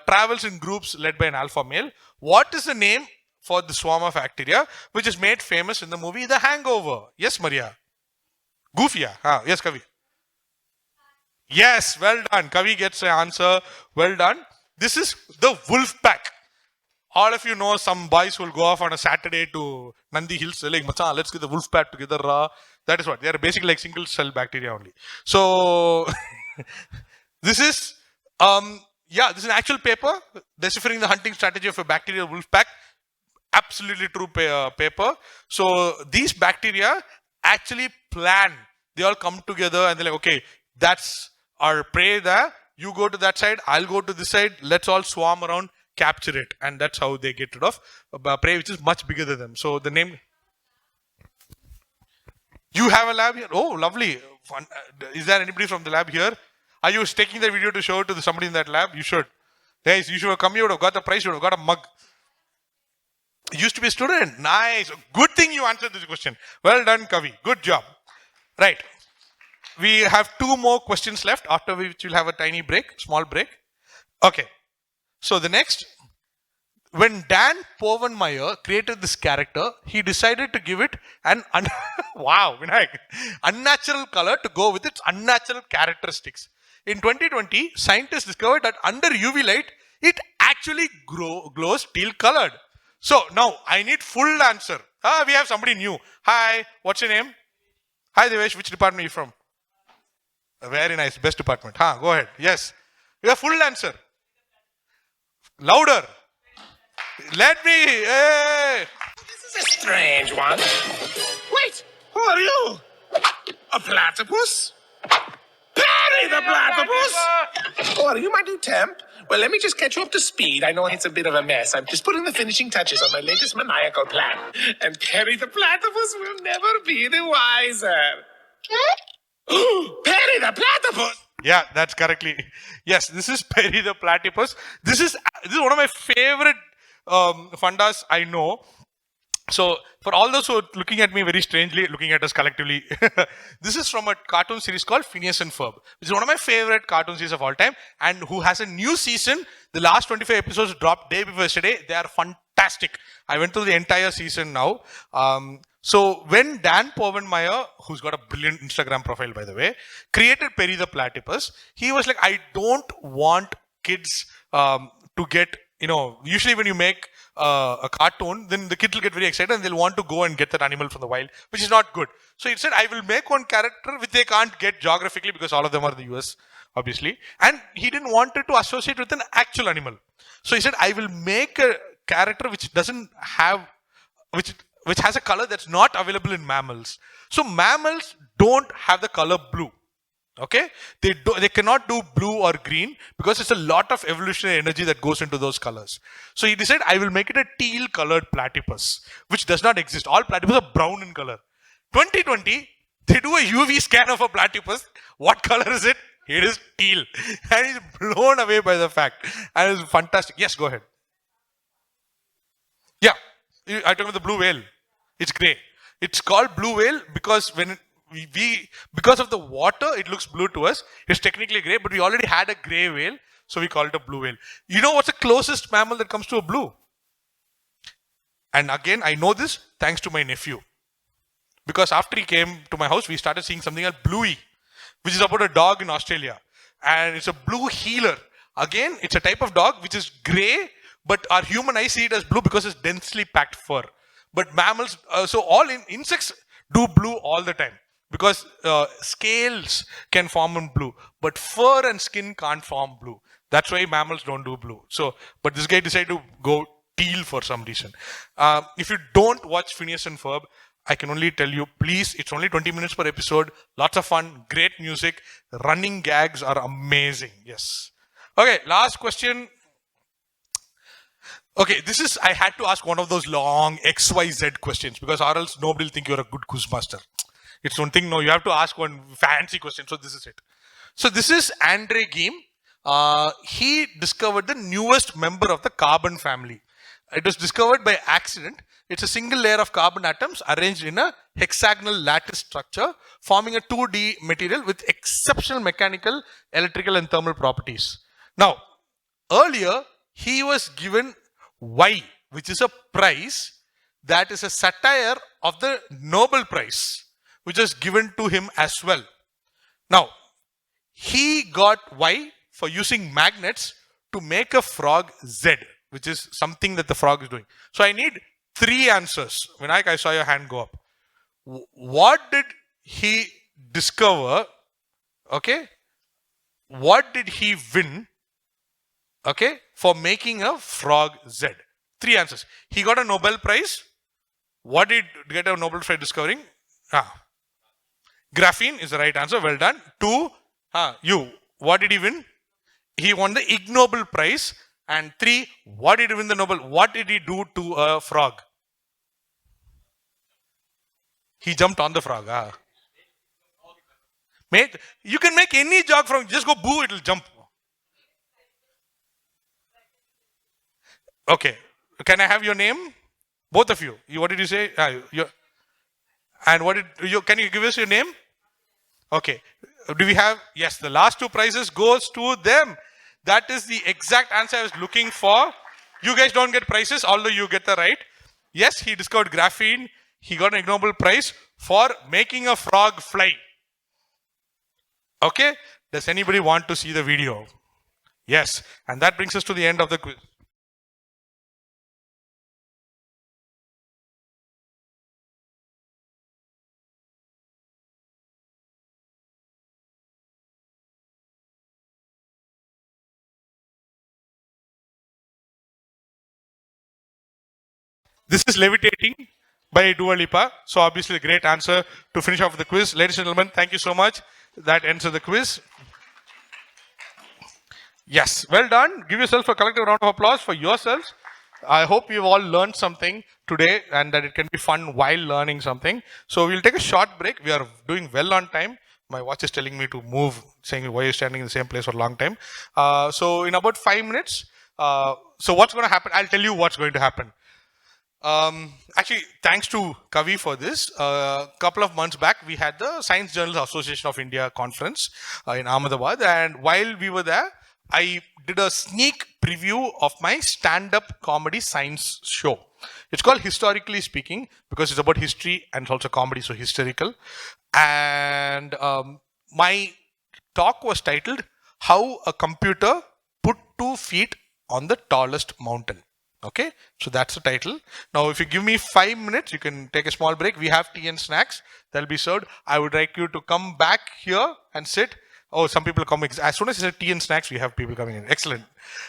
travels in groups led by an alpha male. What is the name for the swarm of bacteria which is made famous in the movie The Hangover? Yes, Maria. Goofia. Yes, Kavi. Yes, well done. Kavi gets an answer. Well done. This is the wolf pack. All of you know some boys will go off on a Saturday to Nandi Hills, like, Macha, let's get the wolf pack together. That is what. They are basically like single cell bacteria only. So, this is an actual paper deciphering the hunting strategy of a bacterial wolf pack. Absolutely true paper. So, these bacteria actually plan. They all come together and they're like, okay, that's our prey there. You go to that side, I'll go to this side. Let's all swarm around, capture it. And that's how they get rid of prey which is much bigger than them. So the name... You have a lab here? Oh, lovely. Fun. Is there anybody from the lab here? Are you taking the video to show it to somebody in that lab? You should. Guys, you should have come. You would have got the prize. You would have got a mug. You used to be a student. Nice. Good thing you answered this question. Well done, Kavi. Good job. Right. We have 2 more questions left, after which we'll have a tiny break, small break. Okay. So the next, when Dan Povenmire created this character, he decided to give it an unnatural color to go with its unnatural characteristics. In 2020, scientists discovered that under UV light, it actually glows teal colored. So now I need full answer. We have somebody new. Hi, what's your name? Hi Devesh, which department are you from? Very nice, best department. Go ahead. Yes. We have full answer. Louder. Let me. Hey. This is a strange one. Wait, who are you? A platypus? Berty the platypus! Oh, are you my new temp? Well, let me just get you up to speed. I know it's a bit of a mess. I'm just putting the finishing touches on my latest maniacal plan. And Berty the platypus will never be the wiser. Berty the platypus! Yeah, that's correctly. Yes, this is Berty the platypus. This is one of my favorite fundas I know. So, for all those who are looking at me very strangely, looking at us collectively, this is from a cartoon series called Phineas and Ferb, which is one of my favorite cartoon series of all time, and who has a new season. The last 25 episodes dropped day before yesterday. They are fantastic. I went through the entire season now. So, when Dan Povenmire, who's got a brilliant Instagram profile, by the way, created Perry the Platypus, he was like, I don't want kids to get, usually when you make a cartoon, then the kids will get very excited and they'll want to go and get that animal from the wild, which is not good. So he said, I will make one character which they can't get geographically because all of them are in the US, obviously. And he didn't want it to associate with an actual animal. So he said, I will make a character which doesn't have, which has a color that's not available in mammals. So mammals don't have the color blue. Okay, they cannot do blue or green because it's a lot of evolutionary energy that goes into those colors. So he decided, I will make it a teal colored platypus, which does not exist. All platypus are brown in color. 2020, They do a UV scan of a platypus. What color is it? It is teal. And he's blown away by the fact. And it's fantastic. Yes, go ahead. Yeah, I talk about the blue whale. It's grey. It's called blue whale because when because of the water, it looks blue to us. It's technically grey, but we already had a grey whale, so we call it a blue whale. You know what's the closest mammal that comes to a blue? And again, I know this thanks to my nephew. Because after he came to my house, we started seeing something called Bluey, which is about a dog in Australia. And it's a blue heeler. Again, it's a type of dog which is grey, but our human eyes see it as blue because it's densely packed fur. But mammals, so all insects do blue all the time because scales can form in blue, but fur and skin can't form blue. That's why mammals don't do blue. So, but this guy decided to go teal for some reason. If you don't watch Phineas and Ferb, I can only tell you, please, it's only 20 minutes per episode. Lots of fun, great music, running gags are amazing. Yes. Okay, last question. Okay, I had to ask one of those long XYZ questions because or else nobody will think you're a good quiz master. It's one thing, no, you have to ask one fancy question. So this is it. So this is Andre Geim. He discovered the newest member of the carbon family. It was discovered by accident. It's a single layer of carbon atoms arranged in a hexagonal lattice structure, forming a 2D material with exceptional mechanical, electrical, and thermal properties. Now, earlier, he was given Y, which is a prize that is a satire of the Nobel Prize, which was given to him as well. Now, he got Y for using magnets to make a frog Z, which is something that the frog is doing. So I need 3 answers. Vinayak, I saw your hand go up. What did he discover? Okay. What did he win? Okay. For making a frog Z. 3 answers. He got a Nobel Prize. What did he get a Nobel Prize discovering? Graphene is the right answer. Well done. 2. You. What did he win? He won the Ig Nobel Prize. And 3. What did he win the Nobel? What did he do to a frog? He jumped on the frog. You can make any joke from, just go boo, it will jump. Okay. Can I have your name? Both of you. What did you say? And what did you, can you give us your name? Okay. Do we have, yes, the last 2 prizes goes to them. That is the exact answer I was looking for. You guys don't get prizes, although you get the right. Yes, he discovered graphene. He got an Ig Nobel Prize for making a frog fly. Okay? Does anybody want to see the video? Yes. And that brings us to the end of the quiz. This is Levitating by Dua Lipa. So obviously a great answer to finish off the quiz. Ladies and gentlemen, thank you so much. That ends the quiz. Yes, well done. Give yourself a collective round of applause for yourselves. I hope you've all learned something today and that it can be fun while learning something. So we'll take a short break. We are doing well on time. My watch is telling me to move, saying why are you standing in the same place for a long time. So in about 5 minutes, so what's going to happen? I'll tell you what's going to happen. Actually, thanks to Kavi for this. A couple of months back, we had the Science Journalists Association of India conference in Ahmedabad. And while we were there, I did a sneak preview of my stand-up comedy science show. It's called Historically Speaking because it's about history and it's also comedy, so historical. And my talk was titled, How a Computer Put 2 Feet on the Tallest Mountain. Okay, so that's the title. Now, if you give me 5 minutes, you can take a small break. We have tea and snacks that will be served. I would like you to come back here and sit. Oh, some people are coming. As soon as you said tea and snacks, we have people coming in. Excellent.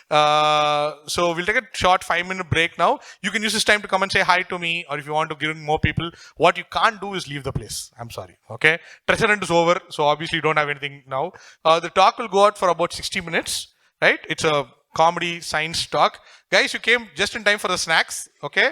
So we'll take a short 5-minute break now. You can use this time to come and say hi to me, or if you want to give in more people. What you can't do is leave the place. I'm sorry. Okay. Treasure hunt is over, so obviously you don't have anything now. The talk will go out for about 60 minutes. Right? It's a comedy science talk. Guys, you came just in time for the snacks. Okay.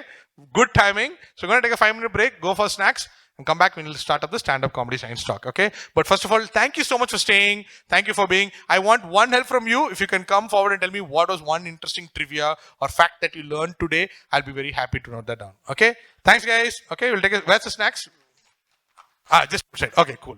Good timing. So we're going to take a 5-minute break. Go for snacks. and come back when we'll start up the stand-up comedy science talk. Okay. But first of all, thank you so much for staying. Thank you for being. I want one help from you. If you can come forward and tell me what was one interesting trivia or fact that you learned today, I'll be very happy to note that down. Okay. Thanks, guys. Okay. We'll take it. Where's the snacks? Just outside. Okay. Cool.